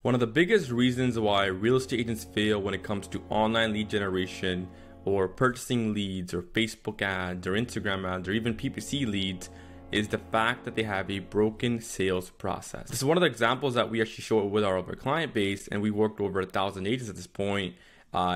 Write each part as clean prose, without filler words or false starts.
One of the biggest reasons why real estate agents fail when it comes to online lead generation or purchasing leads or Facebook ads or Instagram ads or even PPC leads is the fact that they have a broken sales process. This is one of the examples that we actually show with our client base, and we worked over 1,000 agents at this point.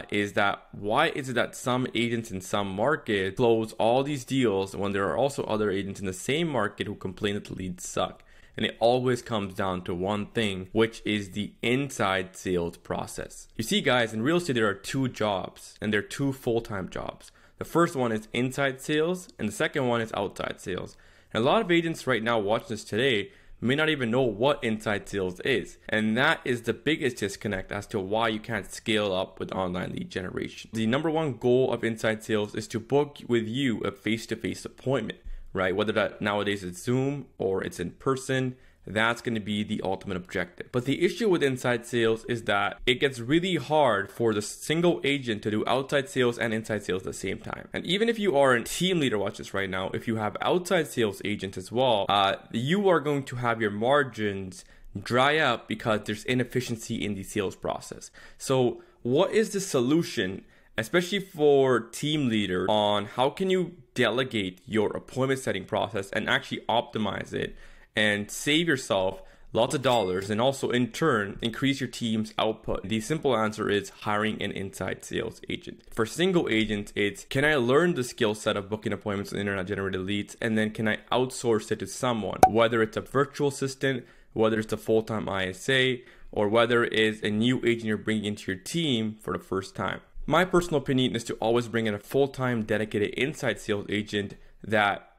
Is that why is it that some agents in some markets close all these deals when there are also other agents in the same market who complain that the leads suck? And it always comes down to one thing, which is the inside sales process. You see, guys, in real estate, there are two jobs, and they're two full-time jobs. The first one is inside sales, and the second one is outside sales. And a lot of agents right now watching this today may not even know what inside sales is. And that is the biggest disconnect as to why you can't scale up with online lead generation. The number one goal of inside sales is to book with you a face-to-face appointment, right? Whether that nowadays it's Zoom or it's in person, that's going to be the ultimate objective. But the issue with inside sales is that it gets really hard for the single agent to do outside sales and inside sales at the same time. And even if you are a team leader, watch this right now, if you have outside sales agents as well, you are going to have your margins dry up because there's inefficiency in the sales process. So what is the solution, especially for team leader, on how can you delegate your appointment setting process and actually optimize it and save yourself lots of dollars and also in turn increase your team's output? The simple answer is hiring an inside sales agent. For single agents, it's can I learn the skill set of booking appointments with internet generated leads, and then can I outsource it to someone, whether it's a virtual assistant, whether it's a full-time ISA, or whether it's a new agent you're bringing into your team for the first time. My personal opinion is to always bring in a full-time dedicated inside sales agent that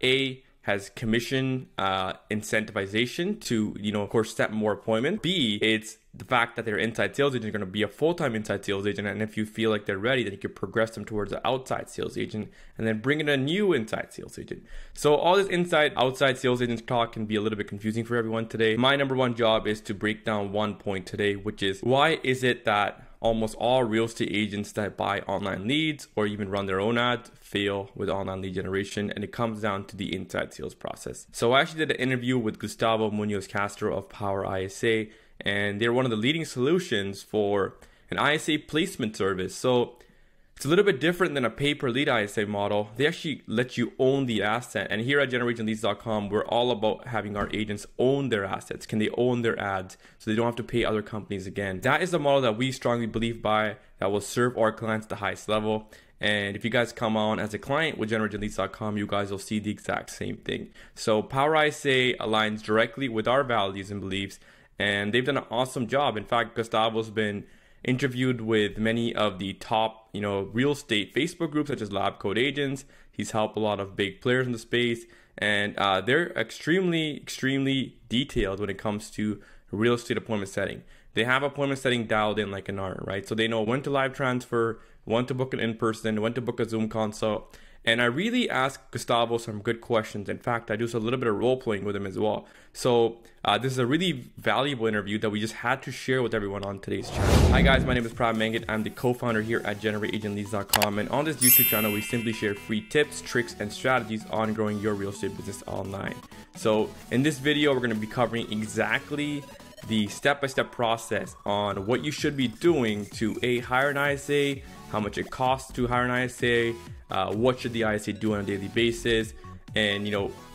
has commission incentivization to, of course, set more appointments. B, it's the fact that their inside sales agent is going to be a full-time inside sales agent. And if you feel like they're ready, then you can progress them towards the outside sales agent and then bring in a new inside sales agent. So all this inside, outside sales agent talk can be a little bit confusing for everyone today. My number one job is to break down one point today, which is why is it that almost all real estate agents that buy online leads or even run their own ads fail with online lead generation, and it comes down to the inside sales process. So I actually did an interview with Gustavo Munoz Castro of Power ISA, and they're one of the leading solutions for an ISA placement service. So it's a little bit different than a pay-per-lead ISA model. They actually let you own the asset. And here at GenerationLeads.com, we're all about having our agents own their assets. Can they own their ads so they don't have to pay other companies again? That is the model that we strongly believe by, that will serve our clients at the highest level. And if you guys come on as a client with GenerationLeads.com, you guys will see the exact same thing. So Power ISA aligns directly with our values and beliefs, and they've done an awesome job. In fact, Gustavo's been interviewed with many of the top, real estate Facebook groups such as Lab Code Agents. He's helped a lot of big players in the space, and they're extremely detailed when it comes to real estate appointment setting. They have appointment setting dialed in like an art, right? So they know when to live transfer, when to book it in person, when to book a Zoom consult. And I really asked Gustavo some good questions. In fact, I do a little bit of role playing with him as well. So this is a really valuable interview that we just had to share with everyone on today's channel. Hi guys, my name is Prab Mangit. I'm the co-founder here at GenerationLeads.com. And on this YouTube channel, we simply share free tips, tricks, and strategies on growing your real estate business online. So in this video, we're going to be covering exactly the step-by-step process on what you should be doing to hire an ISA, how much it costs to hire an ISA, what should the ISA do on a daily basis, and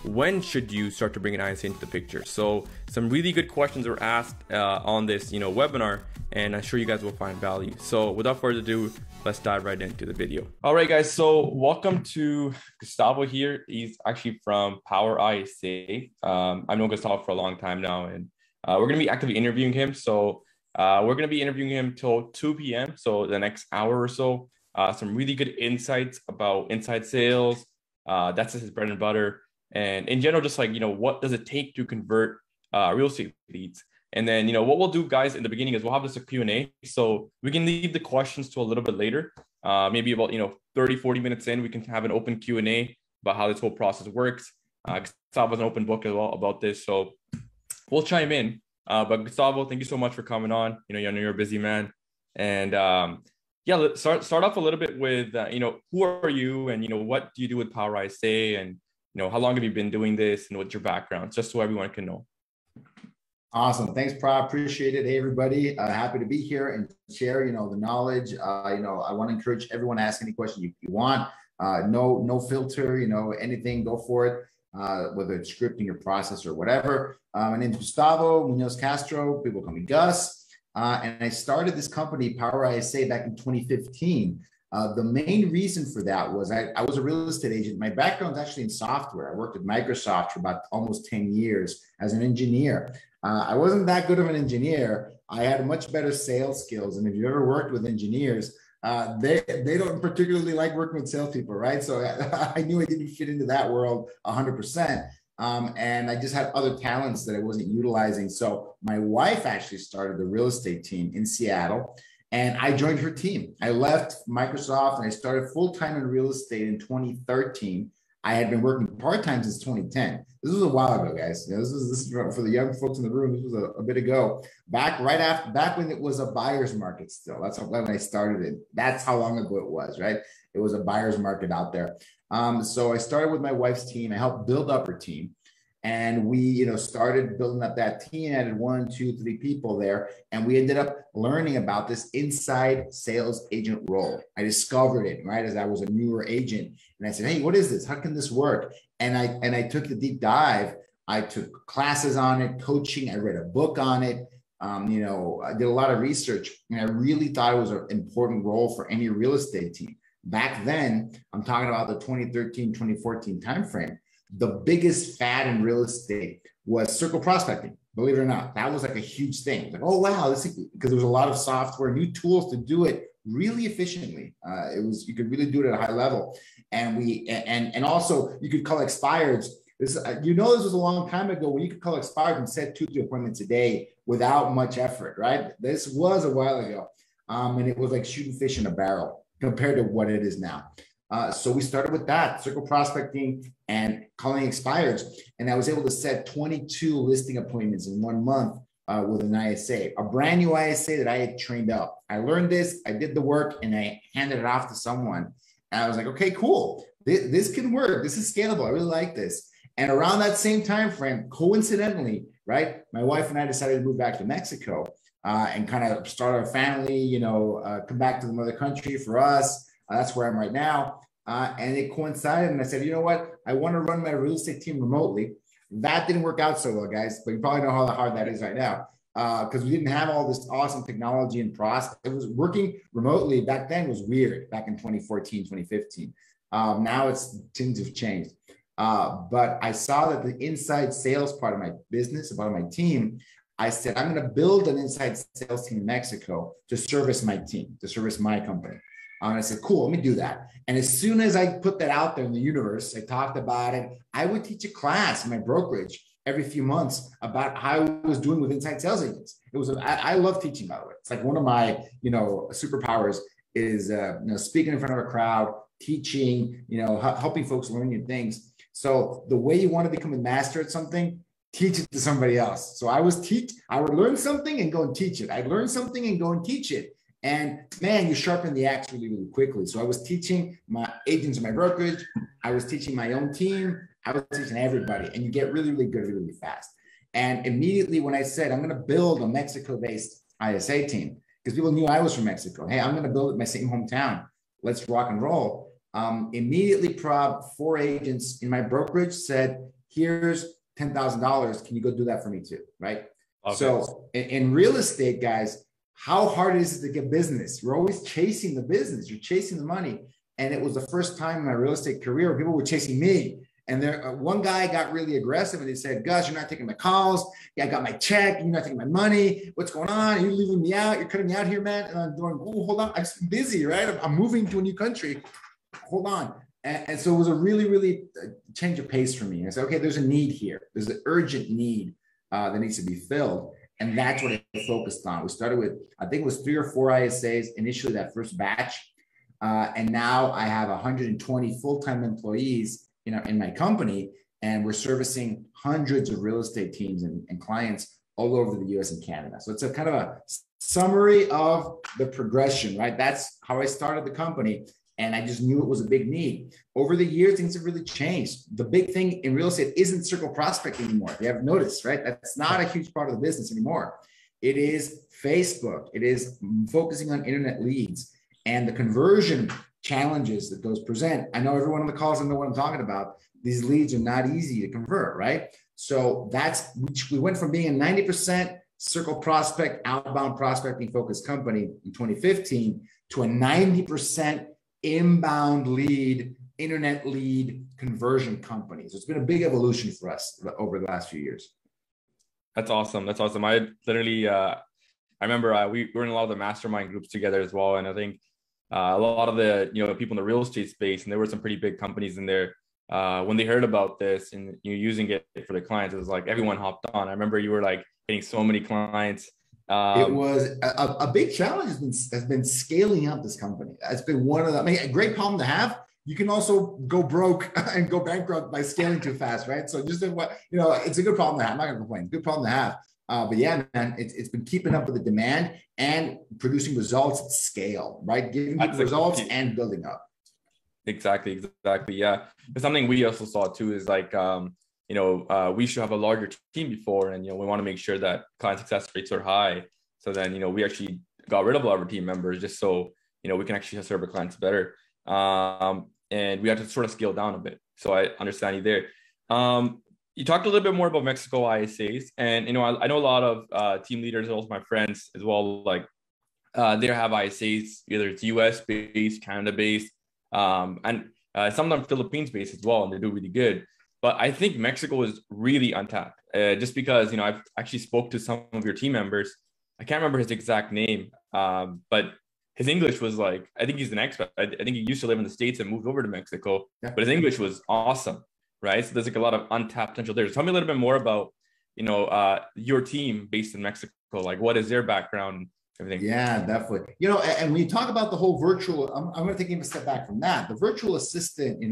when should you start to bring an ISA into the picture. So some really good questions were asked on this webinar, and I'm sure you guys will find value. So without further ado, let's dive right into the video. All right, guys. So welcome to Gustavo here. He's actually from Power ISA. I've known Gustavo for a long time now, and we're going to be actively interviewing him. So we're going to be interviewing him till 2 p.m. So the next hour or so. Some really good insights about inside sales. That's his bread and butter. And in general, just what does it take to convert real estate leads? And then, what we'll do, guys, in the beginning is we'll have this a Q&A. So we can leave the questions to a little bit later. Maybe about, 30, 40 minutes in, we can have an open Q&A about how this whole process works. Gustavo has an open book as well about this. So we'll chime in. But Gustavo, thank you so much for coming on. I know you're a busy man. And yeah, let's start off a little bit with, who are you, and, what do you do with Power ISA, and, how long have you been doing this, and what's your background, just so everyone can know. Awesome. Thanks, Prab. Appreciate it. Hey, everybody. Happy to be here and share, the knowledge. I want to encourage everyone to ask any question you want. No filter, anything, go for it. Whether it's scripting or process or whatever. My name is Gustavo Munoz Castro. People call me Gus. And I started this company, Power ISA, back in 2015. The main reason for that was I was a real estate agent. My background is actually in software. I worked at Microsoft for about almost 10 years as an engineer. I wasn't that good of an engineer. I had much better sales skills. And if you ever worked with engineers, they don't particularly like working with salespeople, right? So I knew I didn't fit into that world 100%. And I just had other talents that I wasn't utilizing. So my wife actually started the real estate team in Seattle, and I joined her team. I left Microsoft and I started full-time in real estate in 2013. I had been working part-time since 2010. This was a while ago, guys. This is for the young folks in the room. This was a bit ago, back when it was a buyer's market still. That's when I started it. That's how long ago it was, right? It was a buyer's market out there. So I started with my wife's team. I helped build up her team. And we, started building up that team, added 1, 2, 3 people there. And we ended up learning about this inside sales agent role. I discovered it, right, as I was a newer agent. And I said, hey, what is this? How can this work? And I took the deep dive. I took classes on it, coaching. I read a book on it. I did a lot of research. And I really thought it was an important role for any real estate team. Back then, I'm talking about the 2013, 2014 timeframe. The biggest fad in real estate was circle prospecting. Believe it or not, that was like a huge thing. Like, oh wow, because there was a lot of software, new tools to do it really efficiently. You could really do it at a high level, and also you could call expireds. This was a long time ago when you could call expired and set 2 to 3 appointments a day without much effort, right? This was a while ago, and it was like shooting fish in a barrel compared to what it is now. So we started with that, circle prospecting and calling expireds. And I was able to set 22 listing appointments in 1 month with an ISA, a brand new ISA that I had trained up. I learned this, I did the work, and I handed it off to someone. And I was like, okay, cool. This can work. This is scalable. I really like this. And around that same time frame, coincidentally, right, my wife and I decided to move back to Mexico and kind of start our family, come back to the mother country for us. That's where I'm right now. And it coincided. And I said, you know what? I want to run my real estate team remotely. That didn't work out so well, guys, but you probably know how hard that is right now because we didn't have all this awesome technology and process. It was working remotely back then was weird back in 2014, 2015. Now things have changed. But I saw that the inside sales part of my business, part of my team, I said, I'm going to build an inside sales team in Mexico to service my team, to service my company. And I said, cool, let me do that. And as soon as I put that out there in the universe, I talked about it. I would teach a class in my brokerage every few months about how I was doing with inside sales agents. I love teaching, by the way. It's like one of my, superpowers is, speaking in front of a crowd, teaching, helping folks learn new things. So the way you want to become a master at something, teach it to somebody else. So I would learn something and go and teach it. I'd learn something and go and teach it. And man, you sharpen the axe really, really quickly. So I was teaching my agents in my brokerage. I was teaching my own team. I was teaching everybody. And you get really, really good, really, really fast. And immediately when I said, I'm going to build a Mexico-based ISA team, because people knew I was from Mexico. Hey, I'm going to build it in my same hometown. Let's rock and roll. Immediately, 4 agents in my brokerage said, here's $10,000. Can you go do that for me too? Right. Okay. So in real estate, guys, how hard is it to get business? You're always chasing the business. You're chasing the money. And it was the first time in my real estate career where people were chasing me. And one guy got really aggressive and he said, Gus, you're not taking my calls. Yeah, I got my check. You're not taking my money. What's going on? You're leaving me out. You're cutting me out here, man. And I'm going, oh, hold on. I'm busy, right? I'm moving to a new country. Hold on. And so it was a really, really change of pace for me. And I said, okay, there's a need here. There's an urgent need that needs to be filled. And that's what I focused on. We started with, I think it was 3 or 4 ISAs initially, that first batch. And now I have 120 full-time employees, in my company, and we're servicing hundreds of real estate teams and clients all over the US and Canada. So it's a kind of a summary of the progression, right? That's how I started the company. And I just knew it was a big need. Over the years, things have really changed. The big thing in real estate isn't circle prospecting anymore. If you have noticed, right? That's not a huge part of the business anymore. It is Facebook. It is focusing on internet leads and the conversion challenges that those present. I know everyone on the calls know what I'm talking about. These leads are not easy to convert, right? So we went from being a 90% circle prospect, outbound prospecting focused company in 2015 to a 90% inbound lead, internet lead conversion company. So it's been a big evolution for us over the last few years. That's awesome. That's awesome. I literally, I remember we were in a lot of the mastermind groups together as well. And I think a lot of the, people in the real estate space, and there were some pretty big companies in there. When they heard about this and using it for the clients, it was like everyone hopped on. I remember you were like getting so many clients. It was a big challenge has been scaling up this company. It's been one of the, a great problem to have. You can also go broke and go bankrupt by scaling too fast, right? So just it's a good problem to have. I'm not gonna complain. Good problem to have. But yeah, man, it's been keeping up with the demand and producing results at scale, right? Giving people results and building up. Exactly. Yeah. But something we also saw too is like, we should have a larger team before, and, we want to make sure that client success rates are high. So then, we actually got rid of a lot of our team members just so, we can actually serve our clients better. And we had to sort of scale down a bit. So I understand you there. You talked a little bit more about Mexico ISAs, and, I know a lot of team leaders, also my friends as well, like they have ISAs, either it's US based, Canada based, and some of them Philippines based as well, and they do really good. But I think Mexico is really untapped, just because, I've actually spoke to some of your team members. I can't remember his exact name, but his English was like, I think he's an expat. I think he used to live in the States and moved over to Mexico, but his English was awesome, right? So there's like a lot of untapped potential there. So tell me a little bit more about, your team based in Mexico. Like, what is their background? Everything. Yeah, definitely. And when you talk about the whole virtual, I'm going to take even a step back from that. The virtual assistant,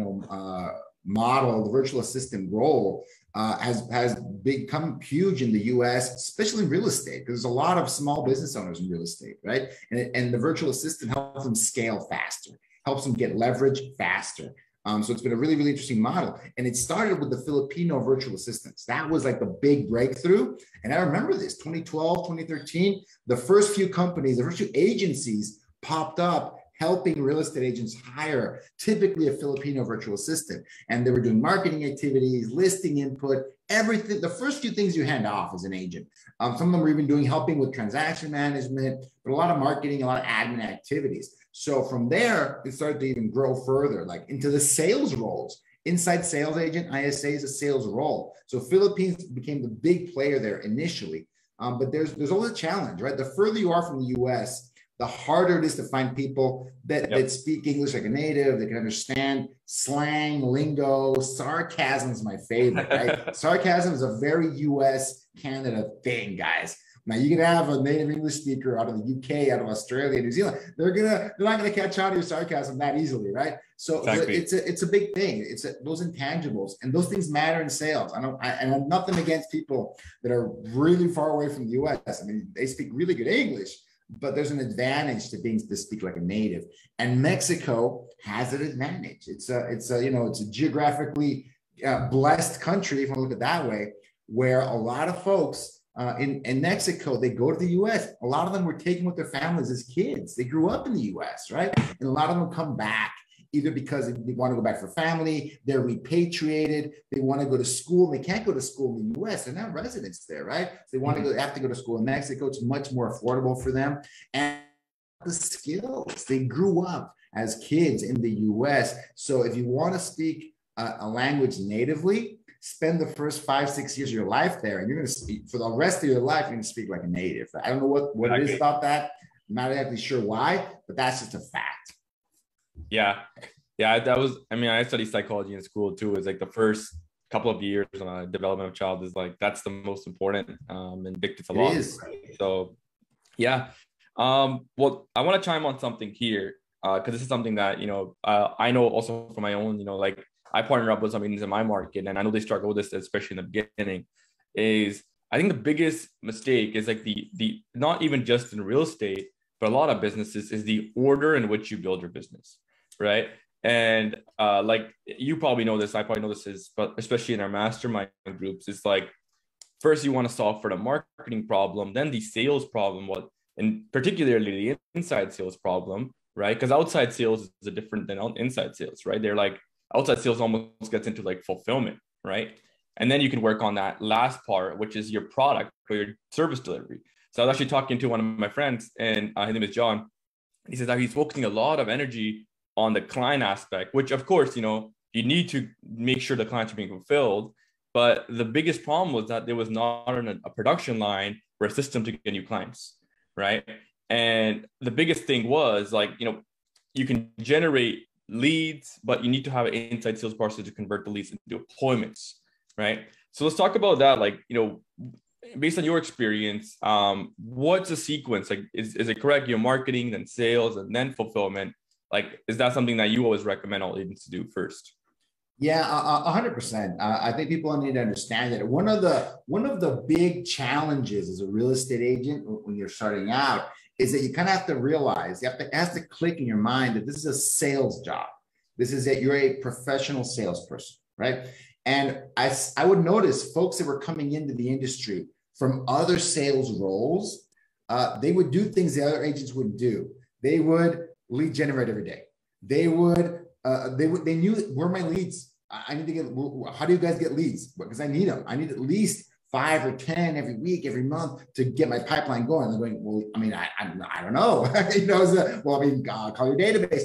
model, the virtual assistant role has become huge in the US, especially in real estate, because there's a lot of small business owners in real estate, right? And the virtual assistant helps them scale faster, helps them get leverage faster. So it's been a really, really interesting model. And it started with the Filipino virtual assistants. That was like the big breakthrough. And I remember this, 2012, 2013, the first few companies, the first few agencies popped up helping real estate agents hire typically a Filipino virtual assistant. And they were doing marketing activities, listing input, everything. The first few things you hand off as an agent. Some of them were even helping with transaction management, but a lot of marketing, a lot of admin activities. So from there, it started to even grow further, like into the sales roles. Inside sales agent, ISA is a sales role. So Philippines became the big player there initially. But there's always a challenge, right? The further you are from the US, the harder it is to find people that speak English like a native, that can understand slang, lingo. Sarcasm is my favorite, right? Sarcasm is a very US, Canada thing, guys. Now you can have a native English speaker out of the UK, out of Australia, New Zealand. They're not gonna catch on to your sarcasm that easily, right? So exactly. It's a big thing. It's those intangibles, and those things matter in sales. And I'm nothing against people that are really far away from the US. I mean, they speak really good English, but there's an advantage to speak like a native. And Mexico has an advantage. It's a geographically blessed country, if you want to look at it that way, where a lot of folks in Mexico, they go to the US. A lot of them were taken with their families as kids. They grew up in the US, right? And a lot of them come back either because they want to go back for family, they're repatriated, they want to go to school. They can't go to school in the US. They're not residents there, right? So they have to go to school in Mexico. It's much more affordable for them. And the skills, they grew up as kids in the US. So if you want to speak a language natively, spend the first 5-6 years of your life there, and you're going to speak for the rest of your life. You're going to speak like a native. I don't know what it is about that. I'm not exactly sure why, but that's just a fact. Yeah. That was. I mean, I studied psychology in school too. It's like the first couple of years on development of a child is like that's the most important and dictates a lot. It is. So, yeah. Well, I want to chime on something here because this is something that I know also from my own. Like I partner up with some agents in my market, and I know they struggle with this, especially in the beginning. Is I think the biggest mistake is like the not even just in real estate, but a lot of businesses is the order in which you build your business, right? And like you probably know this, I probably know this is, but especially in our mastermind groups, it's like first you want to solve for the marketing problem, then the sales problem, and particularly the inside sales problem, right? Because outside sales is different than inside sales, right? They're like outside sales almost gets into like fulfillment, right? And then you can work on that last part, which is your product or your service delivery. So I was actually talking to one of my friends, and his name is John. He says that he's focusing a lot of energy on the client aspect, which of course, you need to make sure the clients are being fulfilled. But the biggest problem was that there was not a production line or a system to get new clients, right? And the biggest thing was like, you can generate leads, but you need to have an inside sales process to convert the leads into appointments, right? So let's talk about that. Like, based on your experience, what's the sequence? Like, is it correct? Marketing, then sales, and then fulfillment. Like, is that something that you always recommend all agents to do first? Yeah, 100%. I think people need to understand that one of the big challenges as a real estate agent when you're starting out is that you kind of have to realize, it has to click in your mind that this is a sales job. This is that you're a professional salesperson, right? And I would notice folks that were coming into the industry from other sales roles, they would do things the other agents wouldn't do. They would lead generate every day. They knew where are my leads. I need to get, how do you guys get leads? Because I need them. I need at least 5 or 10 every week, every month to get my pipeline going. They're going, well, I mean, I don't know. Call your database.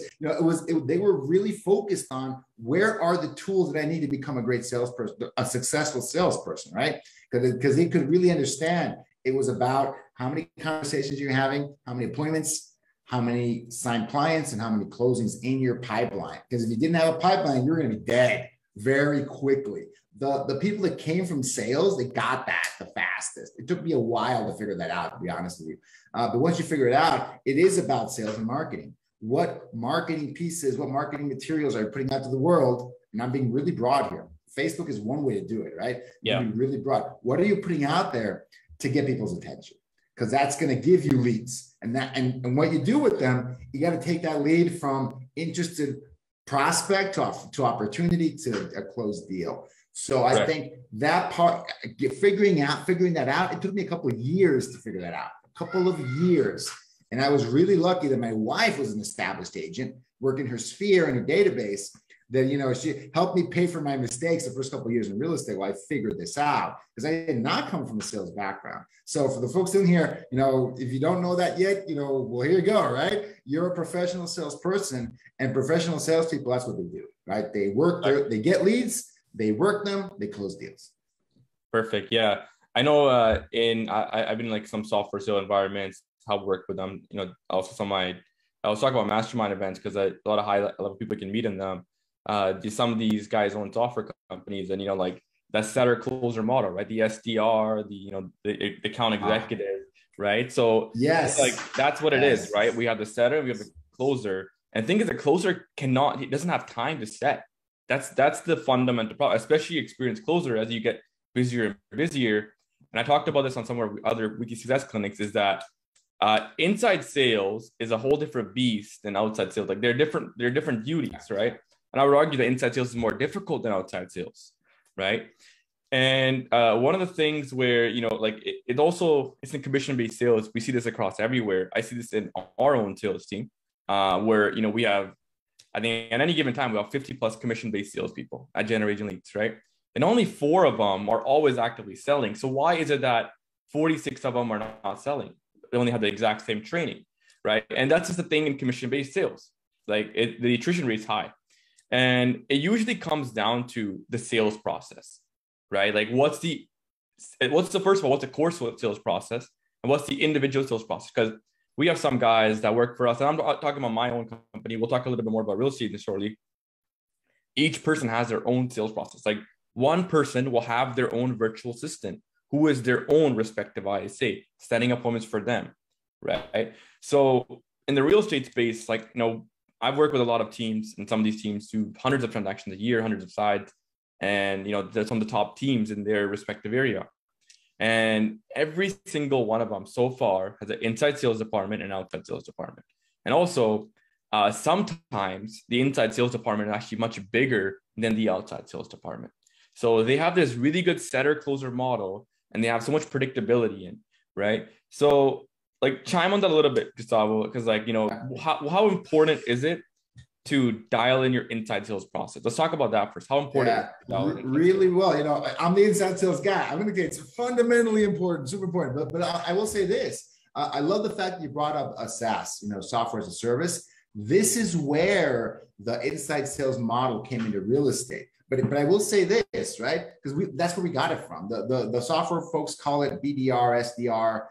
They were really focused on where are the tools that I need to become a great salesperson, a successful salesperson, right? Because they could really understand it was about how many conversations you're having, how many appointments, how many signed clients, and how many closings in your pipeline. Because if you didn't have a pipeline, you're going to be dead very quickly. The people that came from sales, they got that the fastest. It took me a while to figure that out, to be honest with you. But once you figure it out, it is about sales and marketing. What marketing pieces, what marketing materials are you putting out to the world? And I'm being really broad here. Facebook is one way to do it, right? Yeah. Be really broad. What are you putting out there to get people's attention? Because that's going to give you leads. And what you do with them, you got to take that lead from interested prospect to opportunity to a closed deal. So I think that part, figuring that out, it took me a couple of years to figure that out, a couple of years. And I was really lucky that my wife was an established agent working her sphere and her database that, she helped me pay for my mistakes the first couple of years in real estate while I figured this out, because I did not come from a sales background. So for the folks in here, if you don't know that yet, well, here you go, right? You're a professional salesperson, and professional salespeople, that's what they do, right? They work, they get leads, they work them, they close deals. Perfect. Yeah. I know I've been in like some software sale environments, how work with them, also I was talking about mastermind events because a lot of high level people can meet in them. Some of these guys own software companies, and like that setter closer model, right? The SDR, the account executive, right? So yes, like that's what it is, right? We have the setter, we have the closer, and the thing is, the closer he doesn't have time to set. That's the fundamental problem, especially experienced closer as you get busier and busier. And I talked about this on some of our other weekly success clinics, is that inside sales is a whole different beast than outside sales. Like they're different duties, right? And I would argue that inside sales is more difficult than outside sales, right? And one of the things where, it's in commission-based sales. We see this across everywhere. I see this in our own sales team, where, we have, I think at any given time, we have 50 plus commission-based salespeople at generating leads, right? And only 4 of them are always actively selling. So why is it that 46 of them are not selling? They only have the exact same training, right? And that's just the thing in commission-based sales. Like the attrition rate is high. And it usually comes down to the sales process, right? Like what's the first of all, what's the core sales process, and what's the individual sales process? Because we have some guys that work for us, and I'm talking about my own company. We'll talk a little bit more about real estate shortly. Each person has their own sales process. Like one person will have their own virtual assistant who is their own respective ISA, setting appointments for them, right? So in the real estate space, like, I've worked with a lot of teams, and some of these teams do hundreds of transactions a year, hundreds of sides, and they're some of the top teams in their respective area. And every single one of them so far has an inside sales department and outside sales department. And also sometimes the inside sales department is actually much bigger than the outside sales department. So they have this really good setter closer model, and they have so much predictability in, right? So like chime on that a little bit, Gustavo, because like, how important is it to dial in your inside sales process? Let's talk about that first. How important is it to dial in really well. I'm the inside sales guy. I'm going to get it's fundamentally important, super important. But I will say this. I love the fact that you brought up a SaaS, software as a service. This is where the inside sales model came into real estate. But I will say this, right? Because that's where we got it from. The software folks call it BDR, SDR,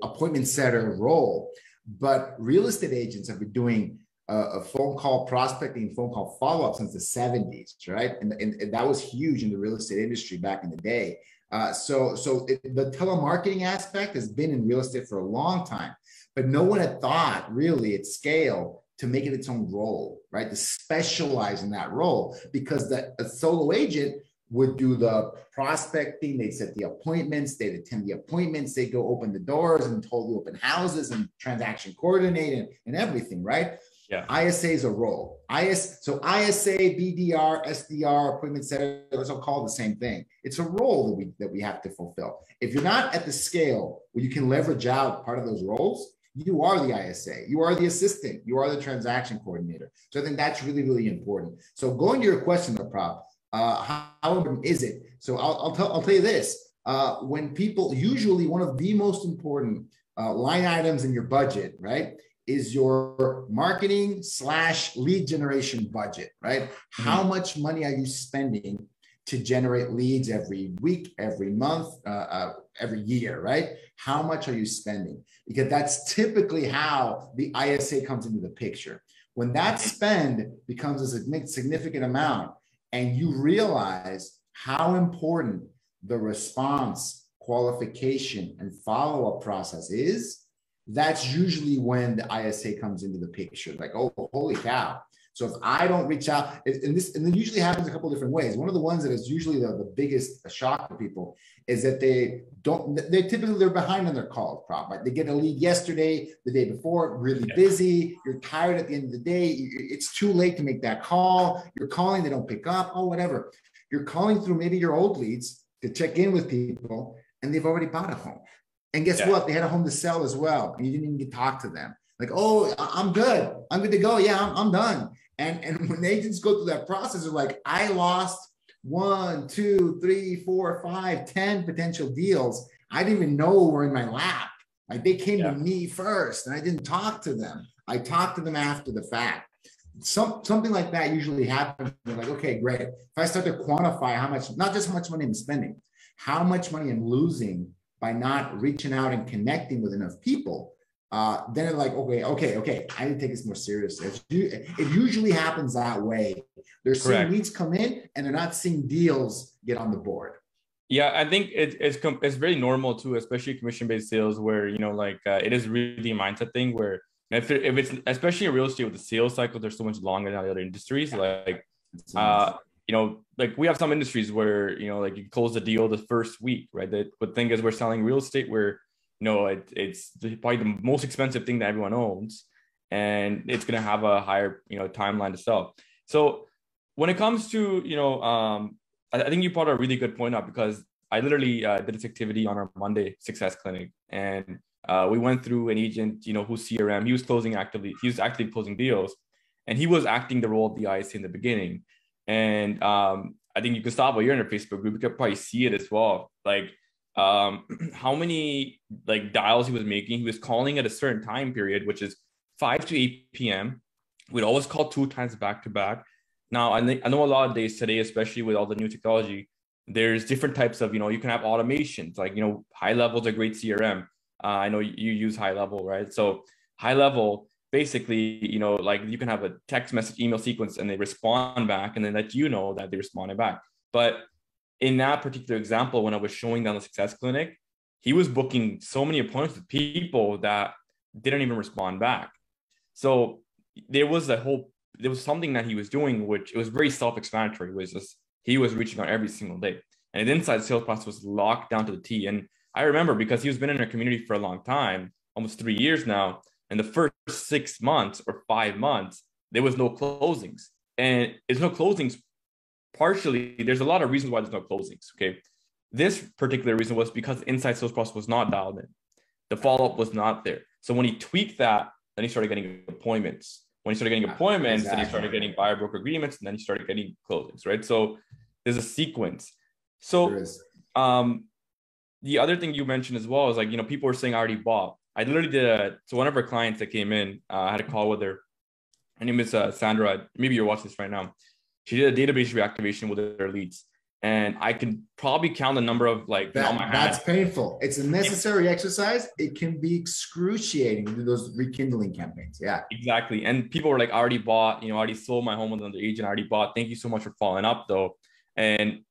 appointment setter role. But real estate agents have been doing a phone call prospecting, phone call follow-up since the 70s, right? And that was huge in the real estate industry back in the day. The telemarketing aspect has been in real estate for a long time, but no one had thought really at scale to make it its own role, right? To specialize in that role, because a solo agent would do the prospecting, they'd set the appointments, they'd attend the appointments, they'd go open the doors and totally open houses and transaction coordinate and everything, right? Yeah. ISA is a role. So ISA, BDR, SDR, appointment setter, those all called the same thing. It's a role that we have to fulfill. If you're not at the scale where you can leverage out part of those roles, you are the ISA, you are the assistant, you are the transaction coordinator. So I think that's really, really important. So going to your question, Prab, how important is it? So I'll tell you this. When people, usually one of the most important line items in your budget, right, is your marketing / lead generation budget, right? Mm-hmm. How much money are you spending to generate leads every week, every month, every year, right? How much are you spending? Because that's typically how the ISA comes into the picture. When that spend becomes a significant amount and you realize how important the response, qualification, and follow-up process is, that's usually when the ISA comes into the picture. Like, oh, holy cow. So if I don't reach out, and it usually happens a couple of different ways. One of the ones that is usually the biggest shock to people is that they're behind on their calls, probably. They get a lead yesterday, the day before, really busy. You're tired at the end of the day. It's too late to make that call. You're calling, they don't pick up, whatever. You're calling through maybe your old leads to check in with people, and they've already bought a home. And guess what? They had a home to sell as well. And you didn't even get to talk to them. Like, oh, I'm good. I'm good to go. Yeah, I'm done. And when agents go through that process, they're like, I lost 1, 2, 3, 4, 5, 10 potential deals. I didn't even know were in my lap. Like they came to me first and I didn't talk to them. I talked to them after the fact. Something like that usually happens. They're like, okay, great. If I start to quantify how much, not just how much money I'm spending, how much money I'm losing by not reaching out and connecting with enough people, then they're like, okay, I need to take this more seriously. It usually happens that way. They're seeing leads come in and they're not seeing deals get on the board. Yeah, I think it's very normal too, especially commission-based sales, where it is really a mindset thing. Where if it's especially in real estate with the sales cycle, they're so much longer than other industries. Like we have some industries where like you close the deal the first week, right? The thing is, we're selling real estate where it's probably the most expensive thing that everyone owns, and it's going to have a higher timeline to sell. So when it comes to I think you brought a really good point up, because I literally did this activity on our Monday Success Clinic, and we went through an agent who's CRM. He was actively closing deals, and he was acting the role of the IC in the beginning. And I think Gustavo, you're in a Facebook group, you could probably see it as well. Like how many dials he was making. He was calling at a certain time period, which is 5 to 8 p.m. We'd always call 2 times back to back. Now, I know a lot of days today, especially with all the new technology, there's different types of, you can have automations, like, high level's a great CRM. I know you use high level, right? So high level, basically, you can have a text message email sequence and they respond back and then let you know that they responded back. But in that particular example, when I was showing down the Success Clinic, he was booking so many appointments with people that didn't even respond back. So there was something that he was doing, which it was very self-explanatory, was just he was reaching out every single day. And the inside sales process was locked down to the T. And I remember, because he's been in our community for a long time, almost 3 years now, In the first 6 months or 5 months, there was no closings. And there's no closings. Partially, there's a lot of reasons why there's no closings. Okay. This particular reason was because the inside sales process was not dialed in. The follow-up was not there. So when he tweaked that, then he started getting appointments. When he started getting appointments, then he started getting buyer broker agreements, and then he started getting closings, right? So there's a sequence. So the other thing you mentioned as well is like, people were saying I already bought. I literally did so one of our clients that came in, I had a call with her. Her name is Sandra. Maybe you're watching this right now. She did a database reactivation with her leads. And I can probably count the number of like that's painful. It's a necessary exercise. It can be excruciating to do those rekindling campaigns. Yeah, exactly. And people were like, I already bought, I already sold my home with another agent. I already bought. Thank you so much for following up though. And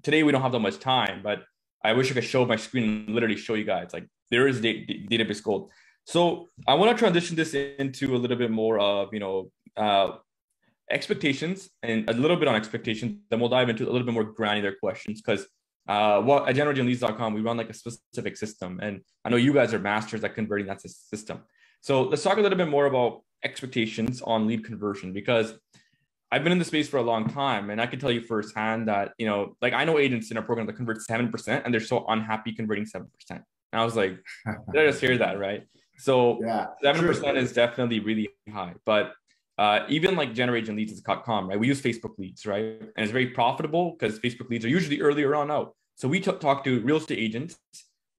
today we don't have that much time, but I wish I could show my screen and literally show you guys like there is database gold. So I want to transition this into a little bit more of expectations and a little bit on expectations. Then we'll dive into a little bit more granular questions because at generatingleads.com, we run like a specific system. And I know you guys are masters at converting that system. So let's talk a little bit more about expectations on lead conversion, because I've been in the space for a long time. And I can tell you firsthand that, like I know agents in our program that convert 7% and they're so unhappy converting 7%. And I was like, did I just hear that, right? So yeah, 7% is definitely really high. But even like generatingleads.com, right? We use Facebook leads, right? And it's very profitable because Facebook leads are usually earlier on out. So we talk to real estate agents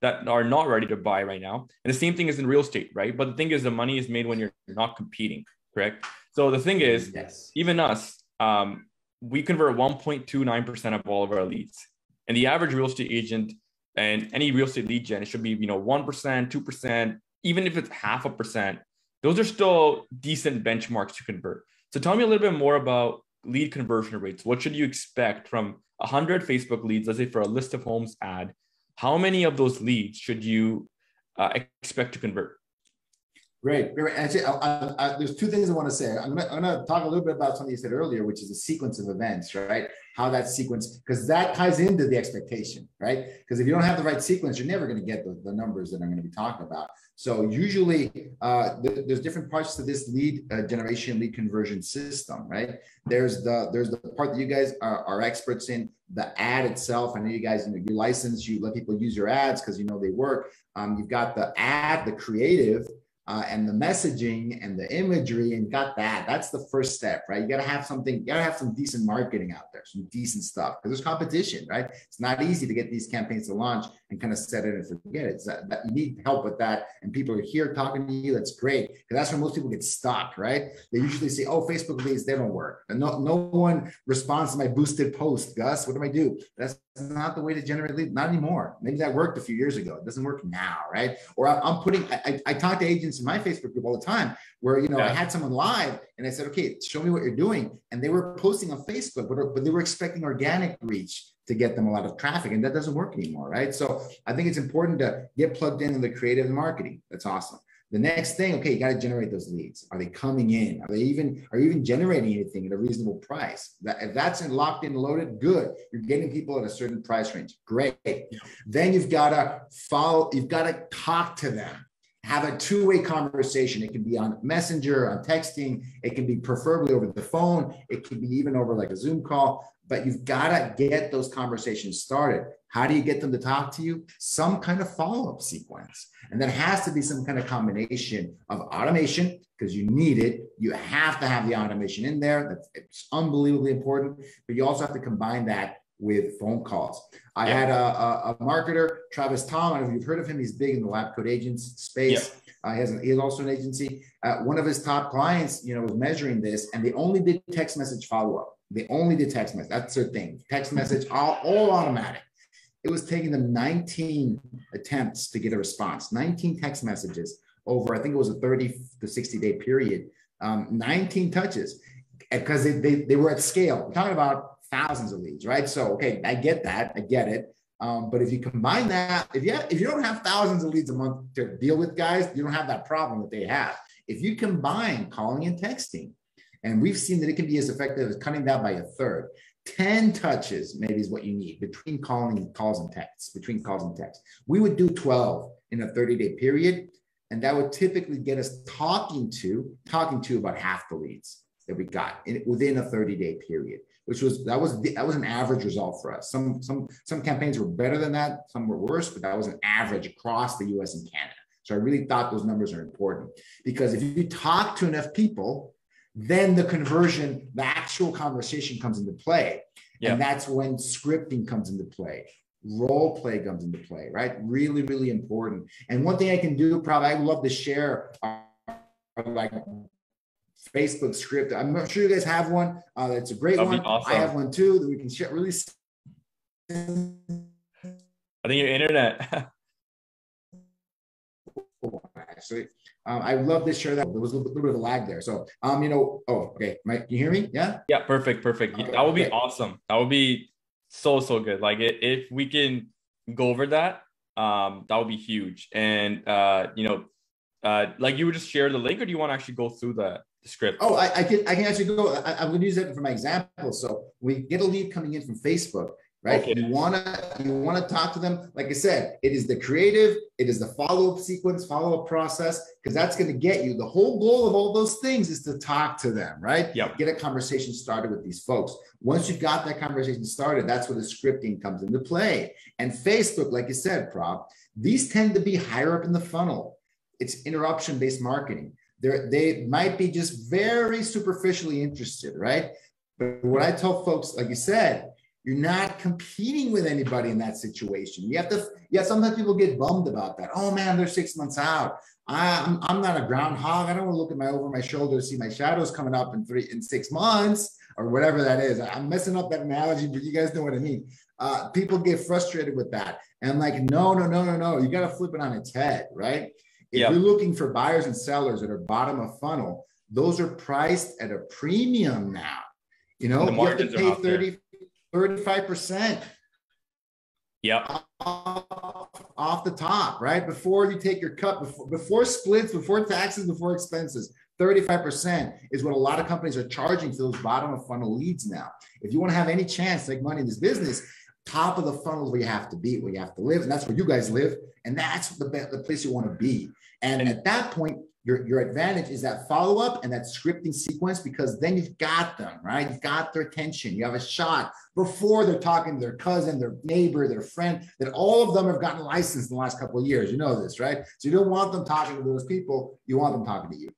that are not ready to buy right now. And the same thing is in real estate, right? But the thing is, the money is made when you're not competing, correct? So the thing is, even us, we convert 1.29% of all of our leads. And the average real estate agent and any real estate lead gen, it should be, 1%, 2%, even if it's 0.5%. Those are still decent benchmarks to convert. So tell me a little bit more about lead conversion rates. What should you expect from 100 Facebook leads, let's say for a list of homes ad? How many of those leads should you expect to convert? Great. Actually, there's two things I want to say. I'm gonna talk a little bit about something you said earlier, which is a sequence of events, right? How that sequence, because that ties into the expectation, right? Because if you don't have the right sequence, you're never going to get the numbers that I'm going to be talking about. So usually there's different parts to this lead generation, lead conversion system, right? There's the part that you guys are experts in, the ad itself. I know you guys, you license, you let people use your ads because they work. You've got the ad, the creative, and the messaging and the imagery, and got that. That's the first step, right? You got to have something, you got to have some decent marketing out there, some decent stuff, because there's competition, right? It's not easy to get these campaigns to launch and kind of set it and forget it. That you need help with that. And people are here talking to you. That's great. Because that's where most people get stuck, right? They usually say, oh, Facebook leads, they don't work. And no one responds to my boosted post, Gus. What do I do? That's not the way to generate leads. Not anymore. Maybe that worked a few years ago. It doesn't work now, right? Or I talk to agents in my Facebook group all the time where, I had someone live and I said, okay, show me what you're doing. And they were posting on Facebook, but they were expecting organic reach to get them a lot of traffic, and that doesn't work anymore, right? So I think it's important to get plugged in the creative and marketing. That's awesome. The next thing, okay, you got to generate those leads. Are they coming in? Are you even generating anything at a reasonable price? If that's locked in, loaded, good. You're getting people at a certain price range. Great. Then you've got to follow, you've got to talk to them. Have a two-way conversation. It can be on Messenger, on texting. It can be preferably over the phone. It can be even over like a Zoom call, but you've got to get those conversations started. How do you get them to talk to you? Some kind of follow-up sequence. And that has to be some kind of combination of automation, because you need it. You have to have the automation in there. It's unbelievably important, but you also have to combine that with phone calls. I had a marketer, Travis Tom. I don't know if you've heard of him. He's big in the lab coat agents space. He has also an agency. One of his top clients, was measuring this, and they only did text message follow-up. They only did text message. That's their thing. Text message, all automatic. It was taking them 19 attempts to get a response, 19 text messages over, I think it was a 30 to 60 day period, 19 touches, because they were at scale. We're talking about thousands of leads, right? So, okay, I get that. I get it. But if you combine that, if you don't have thousands of leads a month to deal with, guys, you don't have that problem that they have. If you combine calling and texting, and we've seen that it can be as effective as cutting that by a third. 10 touches maybe is what you need between calls and texts, between calls and texts. We would do 12 in a 30-day period. And that would typically get us talking to about half the leads that we got within a 30-day period, that was an average result for us. Some campaigns were better than that, some were worse, but that was an average across the US and Canada. So I really thought those numbers are important, because if you talk to enough people, then the conversion, the actual conversation comes into play. Yeah. And that's when scripting comes into play. Role play comes into play, right? Really, really important. And one thing I can do, probably, I love to share like Facebook script. I'm not sure you guys have one. It's a great one. Awesome. I have one too that we can share. Really, I think your internet. Actually, I love to share that. There was a little bit of a lag there. So, okay. Can you hear me? Yeah. Yeah. Perfect. Okay, that would be awesome. That would be so good. Like if we can go over that, that would be huge. And like you would just share the link, or do you want to actually go through the script? Oh, I can actually go. I'm going to use that for my example. So we get a lead coming in from Facebook, right? Okay. You want to talk to them. Like I said, it is the creative, it is the follow-up sequence, follow-up process, because that's going to get you. The whole goal of all those things is to talk to them, right? Yep. Get a conversation started with these folks. Once you've got that conversation started, that's where the scripting comes into play. And Facebook, like you said, Prab, these tend to be higher up in the funnel. It's interruption-based marketing. They might be just very superficially interested, right? But what I tell folks, like you said, you're not competing with anybody in that situation. Sometimes people get bummed about that. Oh man, they're 6 months out. I'm not a groundhog. I don't want to look at over my shoulder, see my shadows coming up in 6 months or whatever that is. I'm messing up that analogy, but you guys know what I mean. People get frustrated with that. And I'm like, no. You got to flip it on its head, right? If you're looking for buyers and sellers that are bottom of funnel, those are priced at a premium now. You have to pay 35%. Yeah. Off the top, right? Before you take your cut, before splits, before taxes, before expenses, 35% is what a lot of companies are charging for those bottom of funnel leads now. If you want to have any chance to make money in this business, top of the funnel is where you have to be, where you have to live. And that's where you guys live. And that's the place you want to be. And at that point, your advantage is that follow-up and that scripting sequence, because then you've got them, right? You've got their attention. You have a shot before they're talking to their cousin, their neighbor, their friend, that all of them have gotten licensed in the last couple of years. You know this, right? So you don't want them talking to those people. You want them talking to you.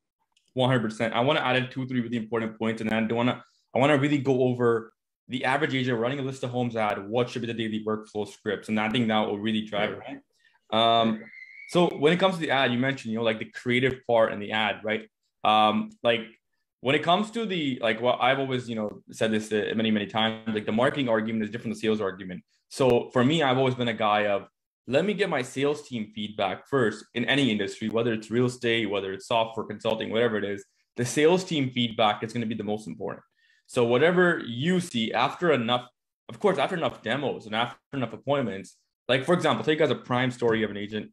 100%. I want to add in 2 or 3 really important points. And then I want to really go over the average agent running a list of homes ad, what should be the daily workflow scripts. And I think that will really drive it, right? So when it comes to the ad, you mentioned, like the creative part in the ad, right? Like when it comes to I've always, said this many times, like the marketing argument is different than the sales argument. So for me, I've always been a guy of, let me get my sales team feedback first in any industry, whether it's real estate, whether it's software consulting, whatever it is, the sales team feedback is going to be the most important. So whatever you see after enough demos and after enough appointments, like for example, take as a prime story of an agent.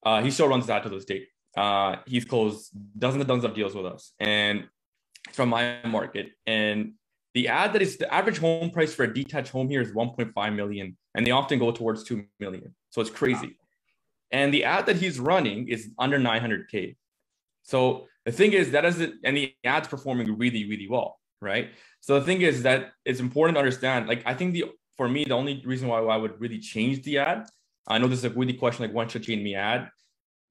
He still runs that to this date. He's closed dozens of deals with us, and from my market. And the average home price for a detached home here is 1.5 million, and they often go towards 2 million. So it's crazy. Wow. And the ad that he's running is under 900K. So the thing is and the ad's performing really, really well, right? So the thing is that it's important to understand. Like I think for me, the only reason why I would really change the ad. I know this is a really question, like when should change the ad?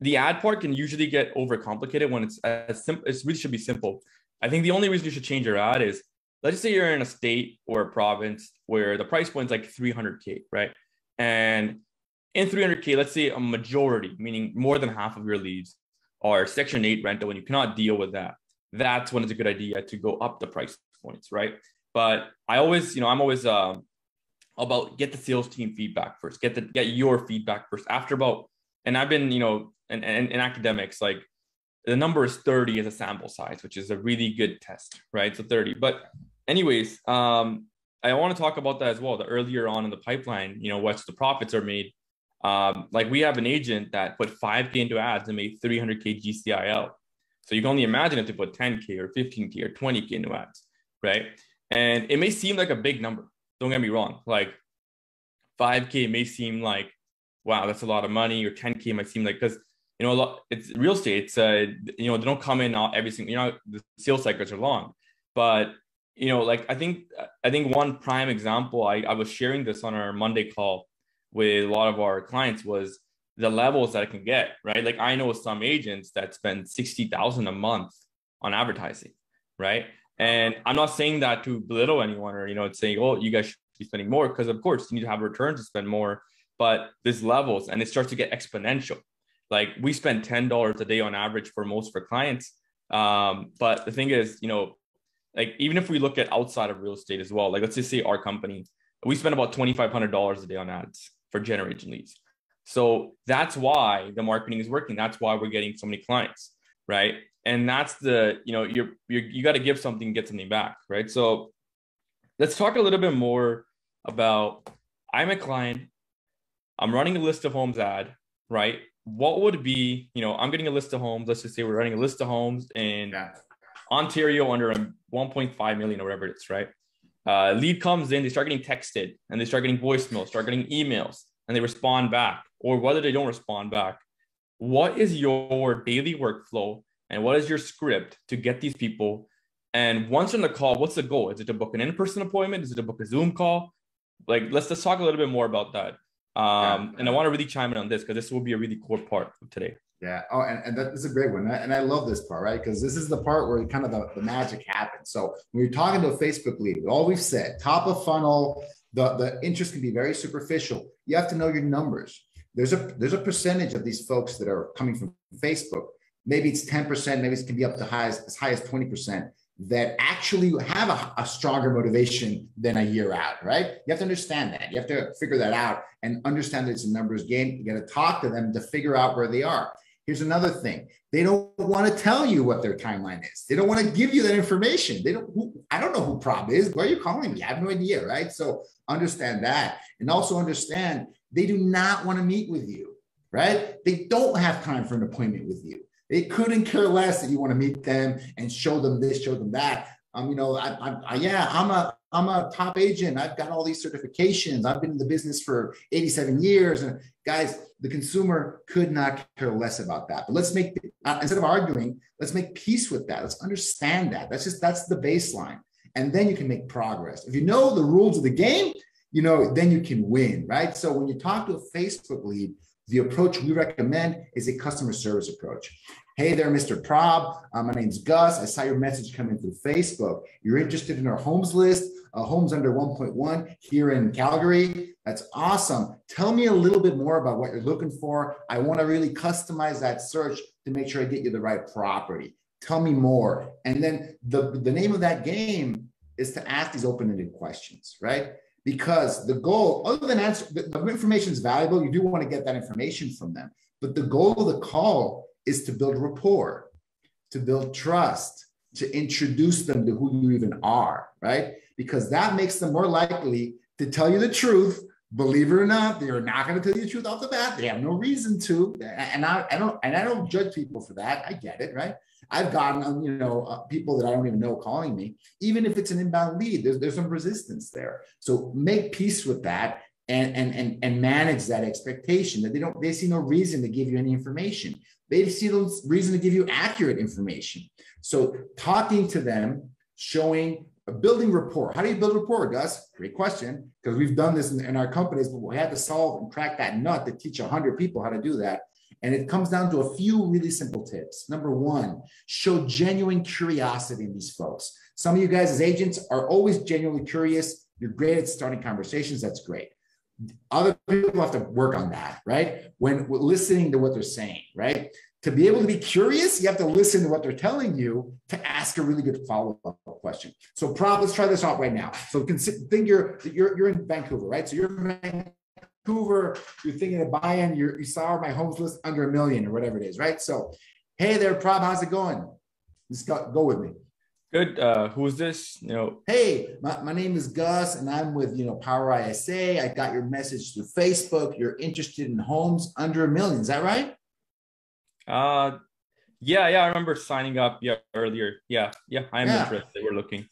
The ad part can usually get overcomplicated when it's as simple. It really should be simple. I think the only reason you should change your ad is, let's say you're in a state or a province where the price point is like 300K, right? And in 300K, let's say a majority, meaning more than half of your leads are Section 8 rental, and you cannot deal with that. That's when it's a good idea to go up the price points, right? But I'm always about get the sales team feedback first, get your feedback first. After and I've been, in academics, like the number is 30 as a sample size, which is a really good test, right? So 30. But anyways, I want to talk about that as well. The earlier on in the pipeline, what's the profits are made. Like we have an agent that put 5K into ads and made 300K GCIL. So you can only imagine if they put 10K or 15K or 20K into ads, right? And it may seem like a big number. Don't get me wrong. Like 5K may seem like, wow, that's a lot of money, or 10K might seem like, because you know, it's real estate. It's, you know, they don't come in every single, you know, the sales cycles are long, but, you know, like, I think one prime example, I was sharing this on our Monday call with a lot of our clients, was the levels that I can get, right? Like, I know some agents that spend $60,000 a month on advertising, right? And I'm not saying that to belittle anyone, or, you know, it's saying, oh, you guys should be spending more, because of course you need to have a return to spend more, but there's levels and it starts to get exponential. Like, we spend $10 a day on average for most of our clients. But the thing is, you know, like, even if we look at outside of real estate as well, like, let's just say our company, we spend about $2,500 a day on ads for generating leads. So that's why the marketing is working. That's why we're getting so many clients, right? And that's the, you know, you got to give something and get something back, right? So let's talk a little bit more about, I'm a client, I'm running a list of homes ad, right? What would be, you know, I'm getting a list of homes. Let's just say we're running a list of homes in Ontario under 1.5 million or whatever it is, right? Lead comes in, they start getting texted and they start getting voicemails, start getting emails, and they respond back, or whether they don't respond back. What is your daily workflow and what is your script to get these people? And once on the call, what's the goal? Is it to book an in-person appointment? Is it to book a Zoom call? Like, let's talk a little bit more about that. And I want to really chime in on this, because this will be a really core part of today. Yeah. Oh, and that is a great one. And I love this part, right? Because this is the part where kind of the magic happens. So when you're talking to a Facebook lead, all we've said, top of funnel, the interest can be very superficial. You have to know your numbers. There's a percentage of these folks that are coming from Facebook. Maybe it's 10%, maybe it can be up to as high as 20%, that actually have a stronger motivation than a year out, right? You have to understand that. You have to figure that out and understand that it's a numbers game. You got to talk to them to figure out where they are. Here's another thing. They don't want to tell you what their timeline is. They don't want to give you that information. I don't know who Prob is. Why are you calling me? I have no idea, right? So understand that. And also understand they do not want to meet with you, right? They don't have time for an appointment with you. They couldn't care less that you want to meet them and show them this, show them that. You know, I'm a top agent. I've got all these certifications. I've been in the business for 87 years. And guys, the consumer could not care less about that. But let's make, instead of arguing, let's make peace with that. Let's understand that. That's the baseline. And then you can make progress. If you know the rules of the game, you know, then you can win, right? So when you talk to a Facebook lead, the approach we recommend is a customer service approach. Hey there, Mr. Prob. My name's Gus. I saw your message coming through Facebook. You're interested in our homes list, homes under 1.1 here in Calgary. That's awesome. Tell me a little bit more about what you're looking for. I want to really customize that search to make sure I get you the right property. Tell me more. And then the name of that game is to ask these open-ended questions, right? Because the goal, other than answer, the information is valuable. You do want to get that information from them. But the goal of the call is to build rapport, to build trust, to introduce them to who you even are, right? Because that makes them more likely to tell you the truth. Believe it or not, they are not going to tell you the truth off the bat. They have no reason to. And I don't judge people for that. I get it, right? I've gotten, you know, people that I don't even know calling me, even if it's an inbound lead, there's some resistance there. So make peace with that and manage that expectation that they see no reason to give you any information. They see no reason to give you accurate information. So talking to them, showing, building rapport. How do you build rapport, Gus? Great question, because we've done this in our companies, but we had to solve and crack that nut to teach 100 people how to do that. And it comes down to a few really simple tips. Number one, show genuine curiosity in these folks. Some of you guys as agents are always genuinely curious. You're great at starting conversations. That's great. Other people have to work on that, right? When listening to what they're saying, right? To be able to be curious, you have to listen to what they're telling you to ask a really good follow-up question. So let's try this out right now. So think you're in Vancouver, right? So you're in Vancouver, you're thinking of buying, you saw my homes list under $1 million or whatever it is, right? So, hey there, Prob, how's it going? Just go with me. Good. Who is this? You know, hey, my name is Gus, and I'm with Power ISA. I got your message through Facebook. You're interested in homes under $1 million. Is that right? Yeah, I remember signing up earlier. Yeah, I'm interested. We're looking.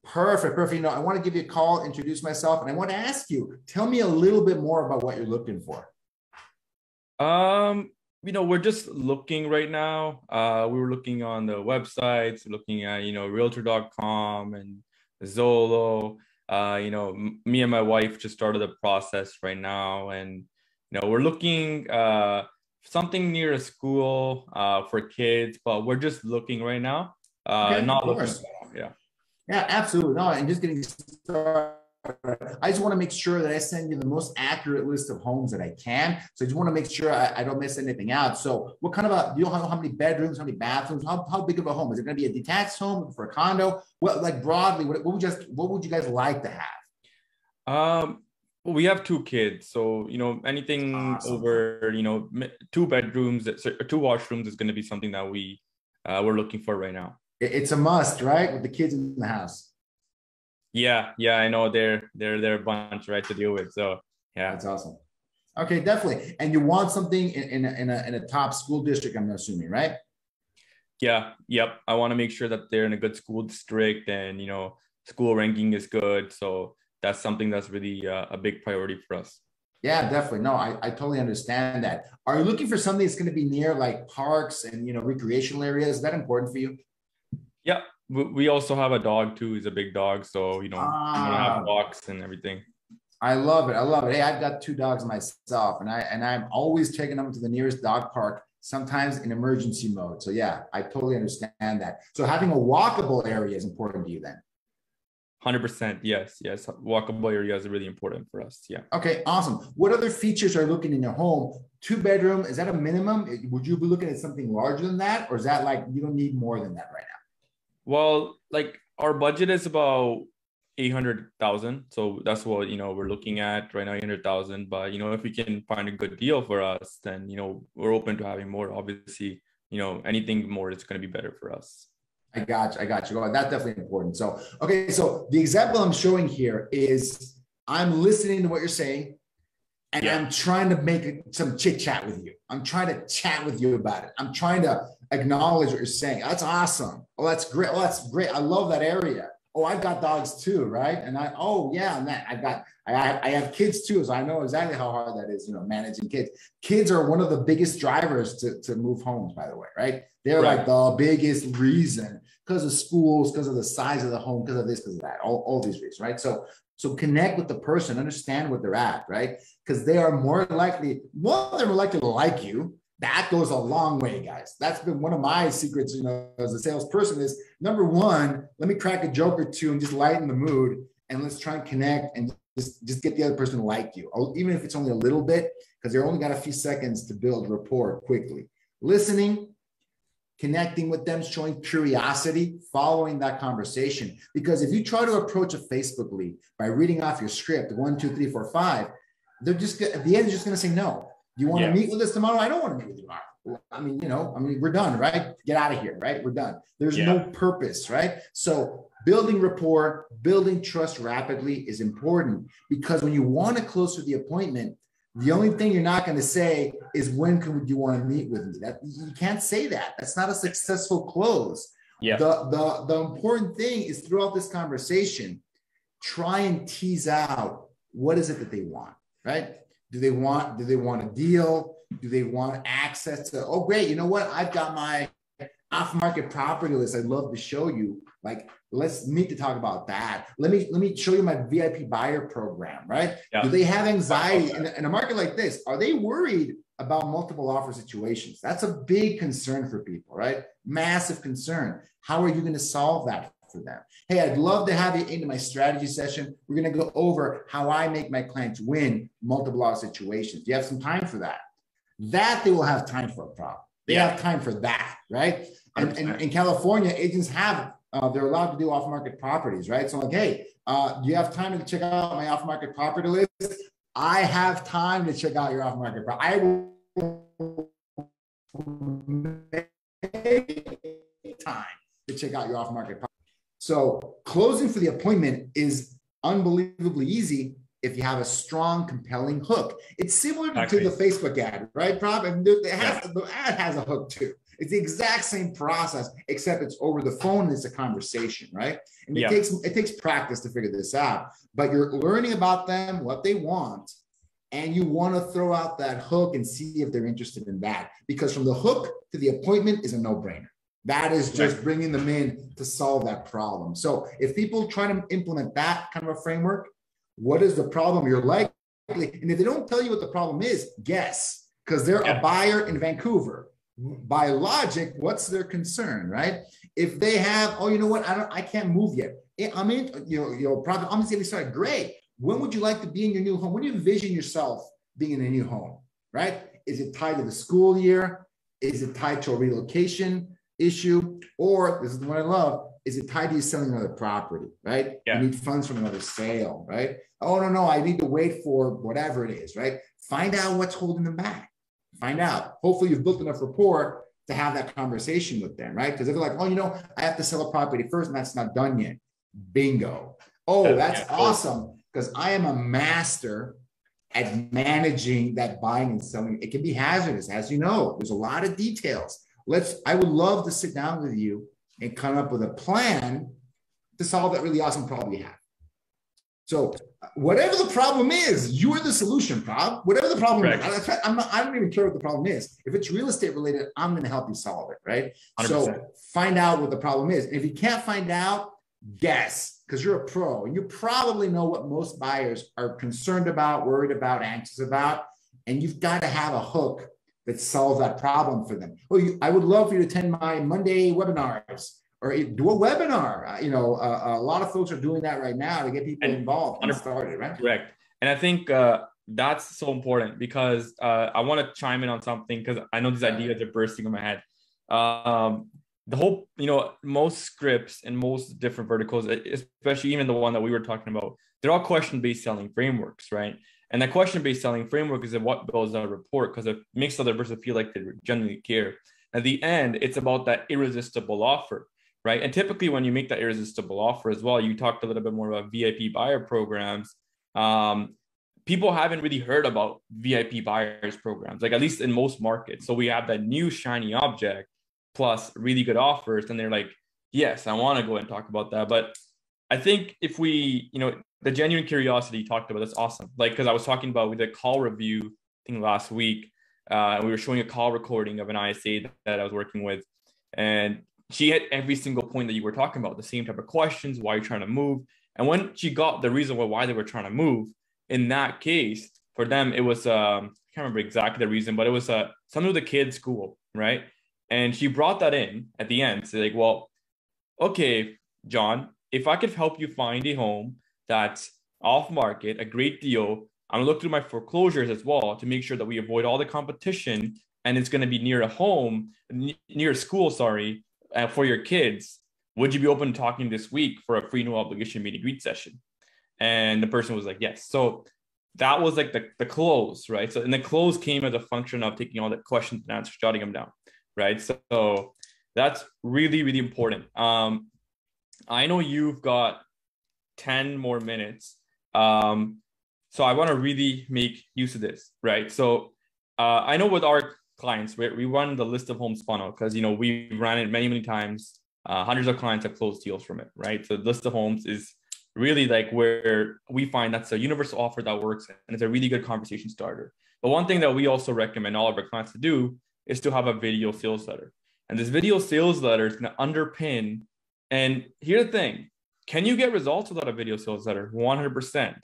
Perfect. I want to give you a call, introduce myself, and I want to ask you, tell me a little bit more about what you're looking for. We're just looking right now. We were looking on the websites, looking at, realtor.com and Zolo. Me and my wife just started the process right now, and we're looking something near a school for kids, but we're just looking right now. Okay, of Not looking. course. Yeah. Yeah, absolutely. No, and just getting started. I just want to make sure that I send you the most accurate list of homes that I can. So I just want to make sure I don't miss anything out. So what kind of you don't know how many bedrooms, how many bathrooms, how big of a home? Is it going to be a detached home for a condo? What, like broadly, what would you guys like to have? Well, we have two kids, so anything Awesome. over two bedrooms, two washrooms is going to be something that we're looking for right now. It's a must, right? With the kids in the house. Yeah, I know they're a bunch, right, to deal with. So yeah, that's awesome. Okay, definitely. And you want something in a top school district, I'm assuming, right? Yeah, yep. I want to make sure that they're in a good school district, and school ranking is good. So that's something that's really a big priority for us. Yeah, definitely. No, I totally understand that. Are you looking for something that's going to be near like parks and recreational areas? Is that important for you? Yeah, we also have a dog too. He's a big dog, so we want to have walks and everything. I love it. I love it. Hey, I've got two dogs myself, and I'm always taking them to the nearest dog park, sometimes in emergency mode. So yeah, I totally understand that. So having a walkable area is important to you then. 100%. Yes. Walkable area is really important for us. Yeah. Okay, awesome. What other features are you looking in your home? 2-bedroom, is that a minimum? Would you be looking at something larger than that? Or is that like, you don't need more than that right now? Well, like our budget is about 800,000. So that's what, we're looking at right now, 800,000. But, if we can find a good deal for us, then, we're open to having more. Obviously, anything more is going to be better for us. I got you. Well, that's definitely important. So, okay. So the example I'm showing here is I'm listening to what you're saying, and I'm trying to make some chit chat with you. I'm trying to chat with you about it. I'm trying to acknowledge what you're saying. That's awesome. Oh, that's great. Oh, that's great. I love that area. Oh, I've got dogs too, right? And I have kids too, so I know exactly how hard that is, managing kids. Kids are one of the biggest drivers to move homes, by the way, right? They're like the biggest reason, because of schools, because of the size of the home, because of this, because of that, all these reasons, right? So connect with the person, understand what they're at, right? Because they are more likely, they're more likely to like you. That goes a long way, guys. That's been one of my secrets, as a salesperson is, number one, let me crack a joke or two and just lighten the mood, and let's try and connect and just get the other person to like you, even if it's only a little bit, because they're only got a few seconds to build rapport quickly. Listening, connecting with them, showing curiosity, following that conversation. Because if you try to approach a Facebook lead by reading off your script, 1, 2, 3, 4, 5, they're just at the end, they're just going to say no. Do you want to meet with us tomorrow? I don't want to meet with you tomorrow. I mean, we're done, right? Get out of here, right? We're done. There's no purpose, right? So building rapport, building trust rapidly is important, because when you want to close for the appointment, the only thing you're not going to say is, when do you want to meet with me? That you can't say that. That's not a successful close. Yeah. The important thing is, throughout this conversation, try and tease out, what is it that they want, right? Do they want a deal? Do they want access to, oh, great, you know what? I've got my off-market property list I'd love to show you. Like, let's meet to talk about that. Let me show you my VIP buyer program, right? Yeah. Do they have anxiety in a market like this? Are they worried about multiple offer situations? That's a big concern for people, right? Massive concern. How are you going to solve that for them? Hey, I'd love to have you into my strategy session. We're going to go over how I make my clients win multiple offer situations. Do you have some time for that? That they will have time for a problem. They have time for that, right? And in California, agents have, they're allowed to do off-market properties, right? So like, hey, do you have time to check out my off-market property list? I have time to check out your off-market property. I will make time to check out your off-market property. So closing for the appointment is unbelievably easy if you have a strong, compelling hook. It's similar to the Facebook ad, right, Prab? And the ad has a hook too. It's the exact same process, except it's over the phone and it's a conversation, right? And it takes practice to figure this out. But you're learning about them, what they want, And you want to throw out that hook and see if they're interested in that. Because from the hook to the appointment is a no-brainer. That is just bringing them in to solve that problem. So if people try to implement that kind of a framework, what is the problem you're likely? And if they don't tell you what the problem is, guess, because they're a buyer in Vancouver. By logic, what's their concern, right? If they have, oh, you know what, I can't move yet. I'm in, your project, I'm getting started. Great. When would you like to be in your new home? When do you envision yourself being in a new home, right? Is it tied to the school year? Is it tied to a relocation issue? Or, this is the one I love, is it tied to you selling another property, right? You need funds from another sale, right? Oh, no, I need to wait for whatever it is, right? Find out what's holding them back. Find out. Hopefully you've built enough rapport to have that conversation with them, right? Because if they're like, oh, I have to sell a property first and that's not done yet. Bingo. Oh, that's awesome. Because I am a master at managing that buying and selling. It can be hazardous, as you know. There's a lot of details. I would love to sit down with you and come up with a plan to solve that really awesome problem you have. So whatever the problem is, you're the solution, Bob. Whatever the problem is, I don't even care what the problem is. If it's real estate related, I'm going to help you solve it, right? 100%. So find out what the problem is. And if you can't find out, guess, because you're a pro. And you probably know what most buyers are concerned about, worried about, anxious about. And you've got to have a hook that solves that problem for them. Oh, I would love for you to attend my Monday webinars. Or do a webinar. A lot of folks are doing that right now to get people involved and started, right? Correct. And I think that's so important because I want to chime in on something because I know these ideas are bursting in my head. The whole, most scripts and most different verticals, especially even the one that we were talking about, they're all question-based selling frameworks, right? And that question-based selling framework is what builds a rapport because it makes the other person feel like they genuinely care. At the end, it's about that irresistible offer. Right. And typically when you make that irresistible offer as well, you talked a little bit more about VIP buyer programs. People haven't really heard about VIP buyers programs, like at least in most markets. So we have that new shiny object plus really good offers. And they're like, yes, I want to go and talk about that. But I think if we, the genuine curiosity you talked about, that's awesome. Like, because I was talking about with a call review, I think last week, we were showing a call recording of an ISA that I was working with. And she had every single point that you were talking about, the same type of questions, why you're trying to move. And when she got the reason why they were trying to move, in that case, for them, it was, I can't remember exactly the reason, but it was something with the kids' school, right? And she brought that in at the end. So like, well, okay, John, if I could help you find a home that's off market, a great deal, I'm gonna look through my foreclosures as well to make sure that we avoid all the competition and it's gonna be near a home, near a school, sorry, for your kids. Would you be open to talking this week for a free no obligation meet and greet session? And the person was like, yes. So that was like the close, right? So, and the close came as a function of taking all the questions and answers, jotting them down, right? So that's really, really important. I know you've got 10 more minutes. So I want to really make use of this, right? So I know with our clients, we run the list of homes funnel because, we ran it many, many times. Hundreds of clients have closed deals from it, right? So the list of homes is really like where we find that's a universal offer that works and it's a really good conversation starter. But one thing that we also recommend all of our clients to do is to have a video sales letter. And this video sales letter is going to underpin. And here's the thing, can you get results without a video sales letter? 100%.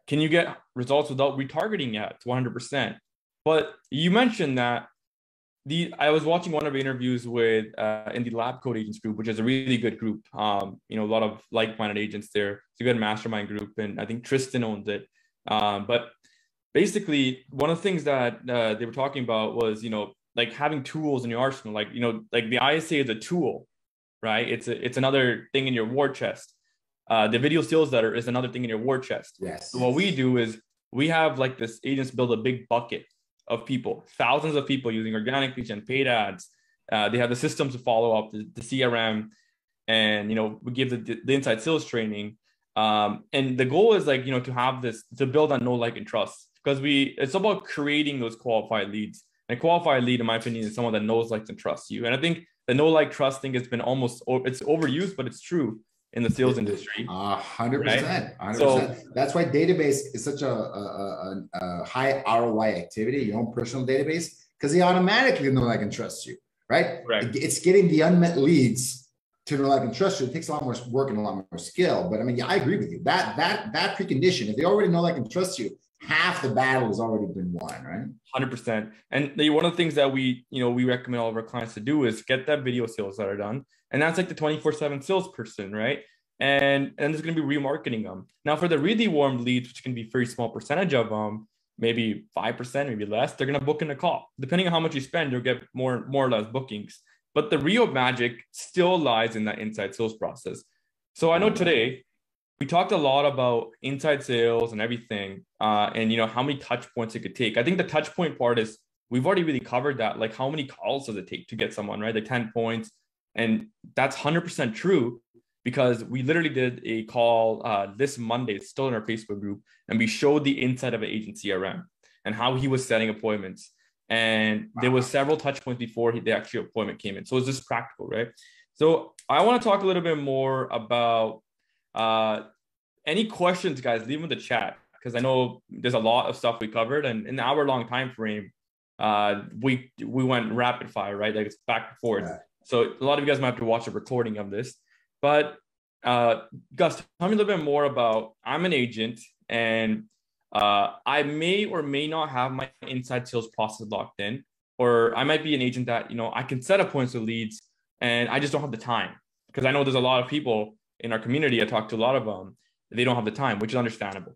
Can you get results without retargeting yet? 100%. But you mentioned that I was watching one of the interviews with in the Lab Code Agents group, which is a really good group. A lot of like-minded agents there. It's a good mastermind group, and I think Tristan owns it. But basically, one of the things that they were talking about was, like having tools in your arsenal. Like the ISA is a tool, right? It's another thing in your war chest. The video sales letter is another thing in your war chest. Yes. So what we do is we have like this agents build a big bucket of people, thousands of people using organic reach and paid ads. They have the systems to follow up, the CRM, and we give the inside sales training. And the goal is to have this, to build on know, like, and trust, because it's about creating those qualified leads. And a qualified lead, in my opinion, is someone that knows, likes, and trusts you. And I think the know, like, trust thing has been it's overused, but it's true. in the sales industry. 100%. 100%. So That's why database is such a high ROI activity, your own personal database, because they automatically know, like, and trust you, right? correct. It's getting the unmet leads to know, like, and trust you. It takes a lot more work and a lot more skill. But I mean, yeah, I agree with you. That precondition, if they already know, like, and trust you, half the battle has already been won, right? 100%. And one of the things that we recommend all of our clients to do is get that video sales that are done. And that's like the 24/7 salesperson, right? And there's going to be remarketing them. Now for the really warm leads, which can be a very small percentage of them, maybe 5%, maybe less, they're going to book in a call. Depending on how much you spend, you'll get more or less bookings. But the real magic still lies in that inside sales process. So I know today we talked a lot about inside sales and everything, and how many touch points it could take. I think the touch point part is we've already really covered that. Like, how many calls does it take to get someone, right? Like 10 points, and that's 100% true because we literally did a call this Monday. It's still in our Facebook group, and we showed the inside of an agent CRM and how he was setting appointments. And there was several touch points before the actual appointment came in. So it's just practical, right? So I want to talk a little bit more about any questions, guys, leave them in the chat, because I know there's a lot of stuff we covered, and in an hour-long time frame, we went rapid fire, right? Like, it's back and forth. Yeah. So a lot of you guys might have to watch a recording of this. But Gus, tell me a little bit more about, I'm an agent, and I may or may not have my inside sales process locked in, or I might be an agent that, I can set appointments with leads, and I just don't have the time, because I know there's a lot of people in our community. I talk to a lot of them. They don't have the time, which is understandable.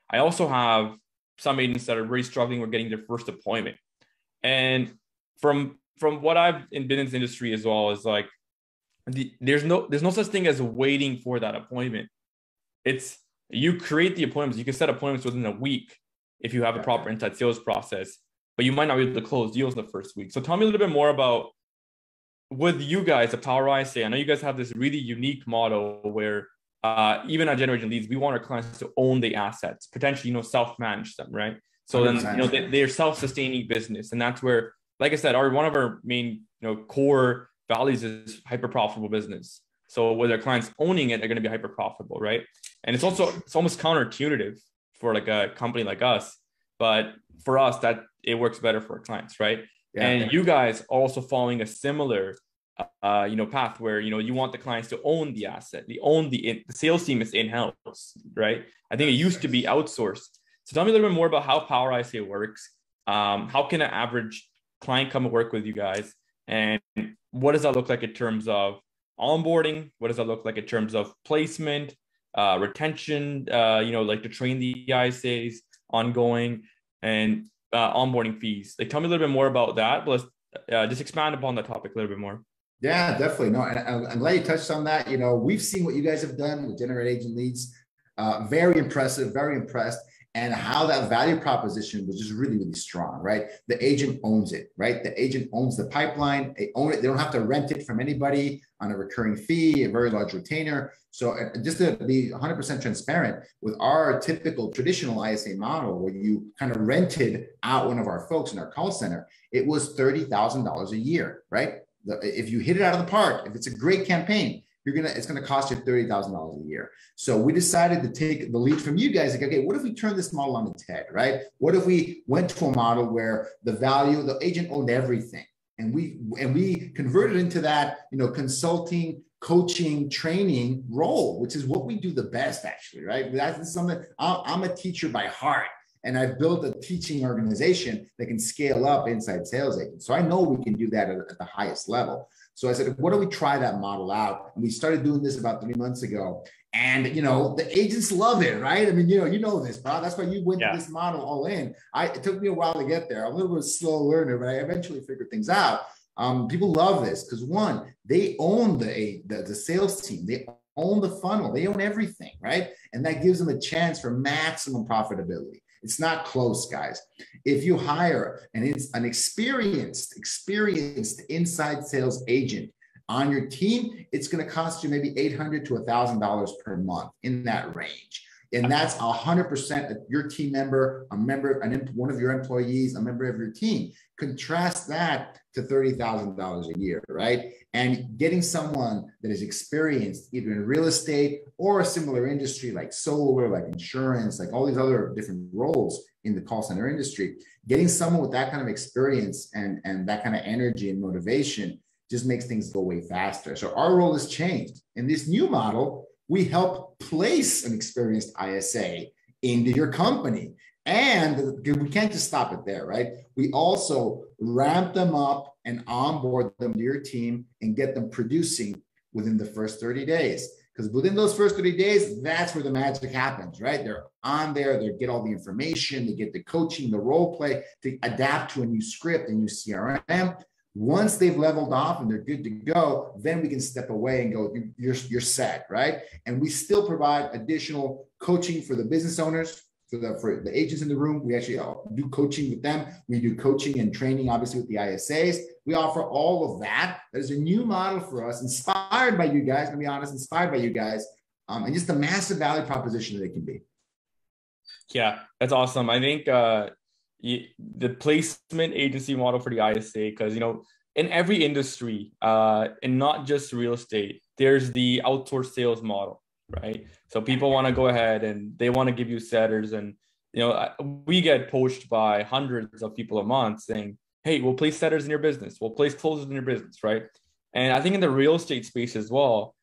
I also have some agents that are really struggling with getting their first appointment. And from what I've been in this industry as well, is like, there's no such thing as waiting for that appointment. It's, you create the appointments. You can set appointments within a week if you have a proper inside sales process, but you might not be able to close deals in the first week. So tell me a little bit more about, with you guys at Power ISA. I know you guys have this really unique model where even at Generating Leads, we want our clients to own the assets, potentially, self-manage them, right? So 100%. Then, they're self-sustaining business. And that's where, like I said, one of our main, core values is hyper-profitable business. So with our clients owning it, they're going to be hyper-profitable, right? And it's almost counterintuitive for like a company like us, but for us, that it works better for our clients, right? Yeah. And you guys are also following a similar path where, you want the clients to own the asset. The sales team is in-house, right? I think it used to be outsourced. So tell me a little bit more about how Power ISA works. How can an average client come and work with you guys? And what does that look like in terms of onboarding? What does that look like in terms of placement, retention, like to train the ISAs, ongoing, and onboarding fees? Like, tell me a little bit more about that. But let's just expand upon that topic a little bit more. Yeah, definitely. No, and I'm glad you touched on that. We've seen what you guys have done with Generate Agent Leads. Very impressive, very impressed. And how that value proposition was just really, really strong, right? The agent owns it, right? The agent owns the pipeline. They own it. They don't have to rent it from anybody on a recurring fee, a very large retainer. So just to be 100% transparent, with our typical traditional ISA model, where you kind of rented out one of our folks in our call center, it was $30,000 a year, right? If you hit it out of the park, if it's a great campaign, it's gonna cost you $30,000 a year. So we decided to take the lead from you guys. Like, okay, what if we turn this model on its head, right? What if we went to a model where the agent owned everything, and we converted into that, consulting, coaching, training role, which is what we do the best, actually, right? That's something. I'm a teacher by heart. And I've built a teaching organization that can scale up inside sales agents. So I know we can do that at the highest level. So I said, what do we try that model out? And we started doing this about 3 months ago. And, the agents love it, right? I mean, you know this, Bob. That's why you went to this model all in. It took me a while to get there. I'm a little bit slow learner, but I eventually figured things out. People love this because, one, they own the sales team. They own the funnel. They own everything, right? And that gives them a chance for maximum profitability. It's not close, guys. If you hire an experienced inside sales agent on your team, it's going to cost you maybe $800 to $1,000 per month, in that range. And that's 100% your team member, one of your employees, a member of your team. Contrast that to $30,000 a year, right? And getting someone that is experienced either in real estate or a similar industry like solar, like insurance, like all these other different roles in the call center industry, getting someone with that kind of experience and that kind of energy and motivation just makes things go way faster. So our role has changed. In this new model, we help place an experienced ISA into your company. And we can't just stop it there, right? We also ramp them up and onboard them to your team and get them producing within the first 30 days. Because within those first 30 days, that's where the magic happens, right? They're on there, they get all the information, they get the coaching, the role play, to adapt to a new script, a new CRM. Once they've leveled off and they're good to go, then we can step away and go, you're set, right? And we still provide additional coaching for the business owners, for the agents in the room. We actually do coaching with them. We do coaching and training, obviously, with the ISAs. We offer all of that. There's a new model for us, inspired by you guys, to be honest, inspired by you guys, and just a massive value proposition that it can be. Yeah, that's awesome. I think the placement agency model for the ISA, because, in every industry, and not just real estate, there's the outsourced sales model, right? So people want to go ahead and they want to give you setters, and we get poached by hundreds of people a month saying, hey, we'll place setters in your business, we'll place closers in your business, right? And I think in the real estate space as well,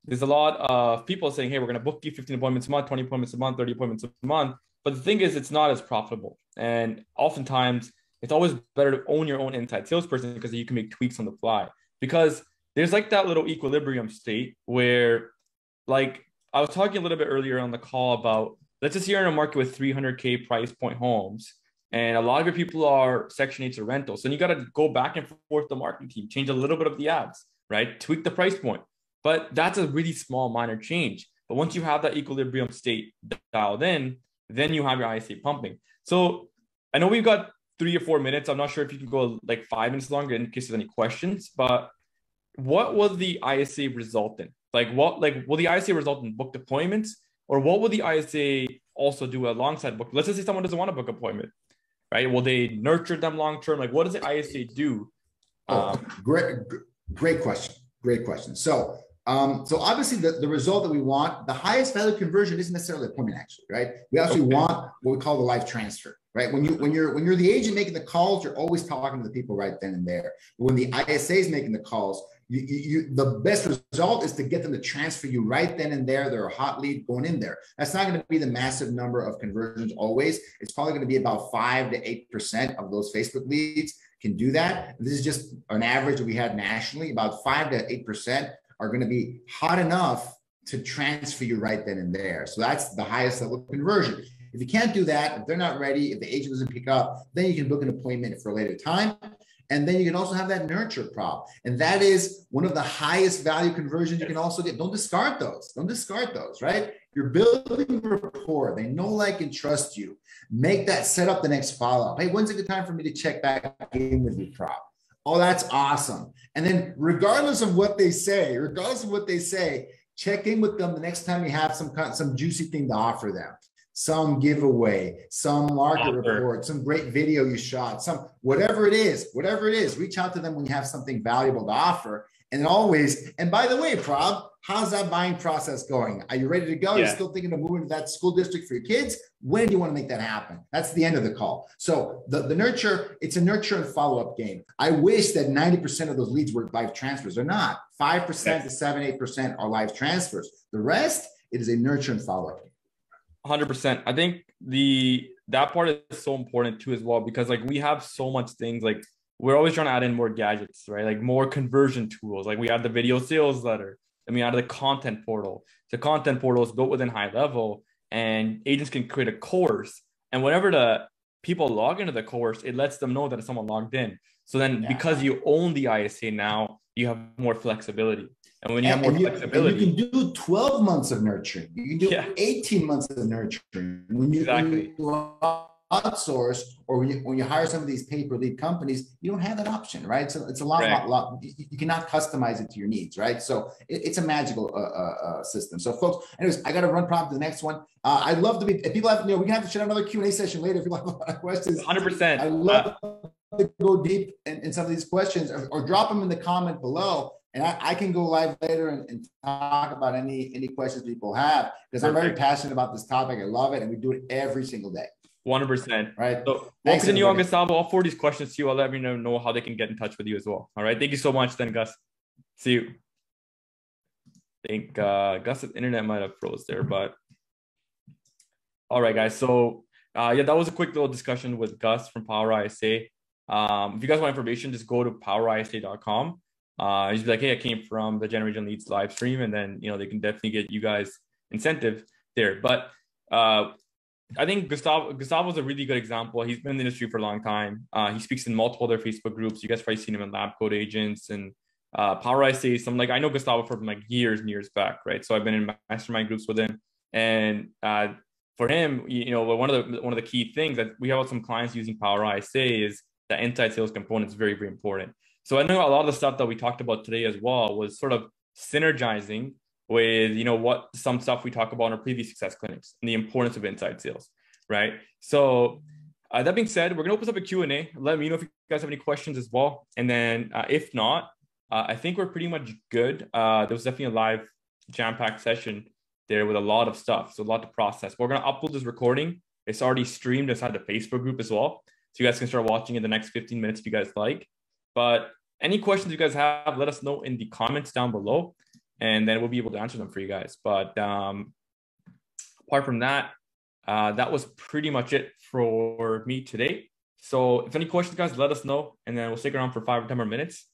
there's a lot of people saying, hey, we're going to book you 15 appointments a month, 20 appointments a month, 30 appointments a month. But the thing is, it's not as profitable. And oftentimes, it's always better to own your own inside salesperson, because you can make tweaks on the fly. Because there's like that little equilibrium state where, like, I was talking a little bit earlier on the call about, let's just say you're in a market with 300K price point homes, and a lot of your people are Section 8s or rentals. So you got to go back and forth the marketing team, change a little bit of the ads, right? Tweak the price point. But that's a really small, minor change. But once you have that equilibrium state dialed in, then you have your ISA pumping. So I know we've got 3 or 4 minutes. I'm not sure if you can go like 5 minutes longer in case there's any questions, but what will the ISA result in? Will the ISA result in booked appointments, or what will the ISA also do alongside book? Let's just say someone doesn't want to book an appointment, right? Will they nurture them long-term? Like, what does the ISA do? Great question. Great question. So obviously the result that we want, the highest value conversion isn't necessarily appointment, actually, right? We actually want what we call the live transfer, right? When you're the agent making the calls, you're always talking to the people right then and there. But when the ISA is making the calls, the best result is to get them to transfer you right then and there. They're a hot lead going in there. That's not going to be the massive number of conversions always. It's probably going to be about 5 to 8% of those Facebook leads can do that. This is just an average that we had nationally. About 5 to 8% are going to be hot enough to transfer you right then and there. So that's the highest level of conversion. If you can't do that, if they're not ready, if the agent doesn't pick up, then you can book an appointment for a later time. And then you can also have that nurture prop. And that is one of the highest value conversions you can also get. Don't discard those. Don't discard those, right? You're building rapport. They know, like, and trust you. Make that set up the next follow-up. Hey, when's a good time for me to check back in with you, prop? Oh, that's awesome. And then regardless of what they say, check in with them the next time you have some juicy thing to offer them. Some giveaway, some market report, some great video you shot, some whatever it is, reach out to them when you have something valuable to offer. And always, and by the way, Prab, how's that buying process going? Are you ready to go? You're still thinking of moving to that school district for your kids? When do you want to make that happen? That's the end of the call. So the nurture, it's a nurture and follow-up game. I wish that 90% of those leads were live transfers. They're not. 5% to 7-8% are live transfers. The rest, it is a nurture and follow-up game. 100%. I think that part is so important too as well, because like we have so much things, like we're always trying to add in more gadgets, right? Like more conversion tools. Like we have the video sales letter, and we added the content portal. The content portal is built within High Level, and agents can create a course. And whenever the people log into the course, it lets them know that someone logged in. So then because you own the ISA now, you have more flexibility. And when you have more flexibility, you can do 12 months of nurturing. You can do 18 months of nurturing. When you outsource, or when you hire some of these pay-per-lead companies, you don't have that option, right? So it's a lot. You cannot customize it to your needs, right? So it's a magical system. So folks, anyways, I got to run prompt to the next one. I'd love to be, if people have, we can have to share another Q&A session later if you have questions. 100%. I love to go deep in some of these questions, or drop them in the comment below. And I can go live later and talk about any questions people have, because I'm very passionate about this topic. I love it. And we do it every single day. 100%. Right. So we'll continue on, Gustavo. I'll forward these questions to you. I'll let me know how they can get in touch with you as well. All right. Thank you so much then, Gus. See you. I think Gus's internet might have froze there, but all right, guys. So yeah, that was a quick little discussion with Gus from Power ISA. If you guys want information, just go to powerisa.com. Just be like, hey, I came from the Generation Leads live stream, and then they can definitely get you guys incentive there. But I think Gustavo's a really good example. He's been in the industry for a long time. He speaks in multiple other Facebook groups. You guys probably seen him in Lab Code Agents and Power ISA. So I know Gustavo from like years and years back, right? So I've been in mastermind groups with him, and for him, one of the key things that we have with some clients using Power ISA is the inside sales component is very, very important. So I know a lot of the stuff that we talked about today as well was sort of synergizing with, what some stuff we talk about in our previous success clinics and the importance of inside sales, right? So that being said, we're going to open up a Q&A. Let me know if you guys have any questions as well. And then if not, I think we're pretty much good. There was definitely a live jam-packed session there with a lot of stuff. So a lot to process. We're going to upload this recording. It's already streamed inside the Facebook group as well. So you guys can start watching in the next 15 minutes if you guys like. But any questions you guys have, let us know in the comments down below, and then we'll be able to answer them for you guys. But apart from that, that was pretty much it for me today. So if any questions, guys, let us know, and then we'll stick around for 5 or 10 more minutes.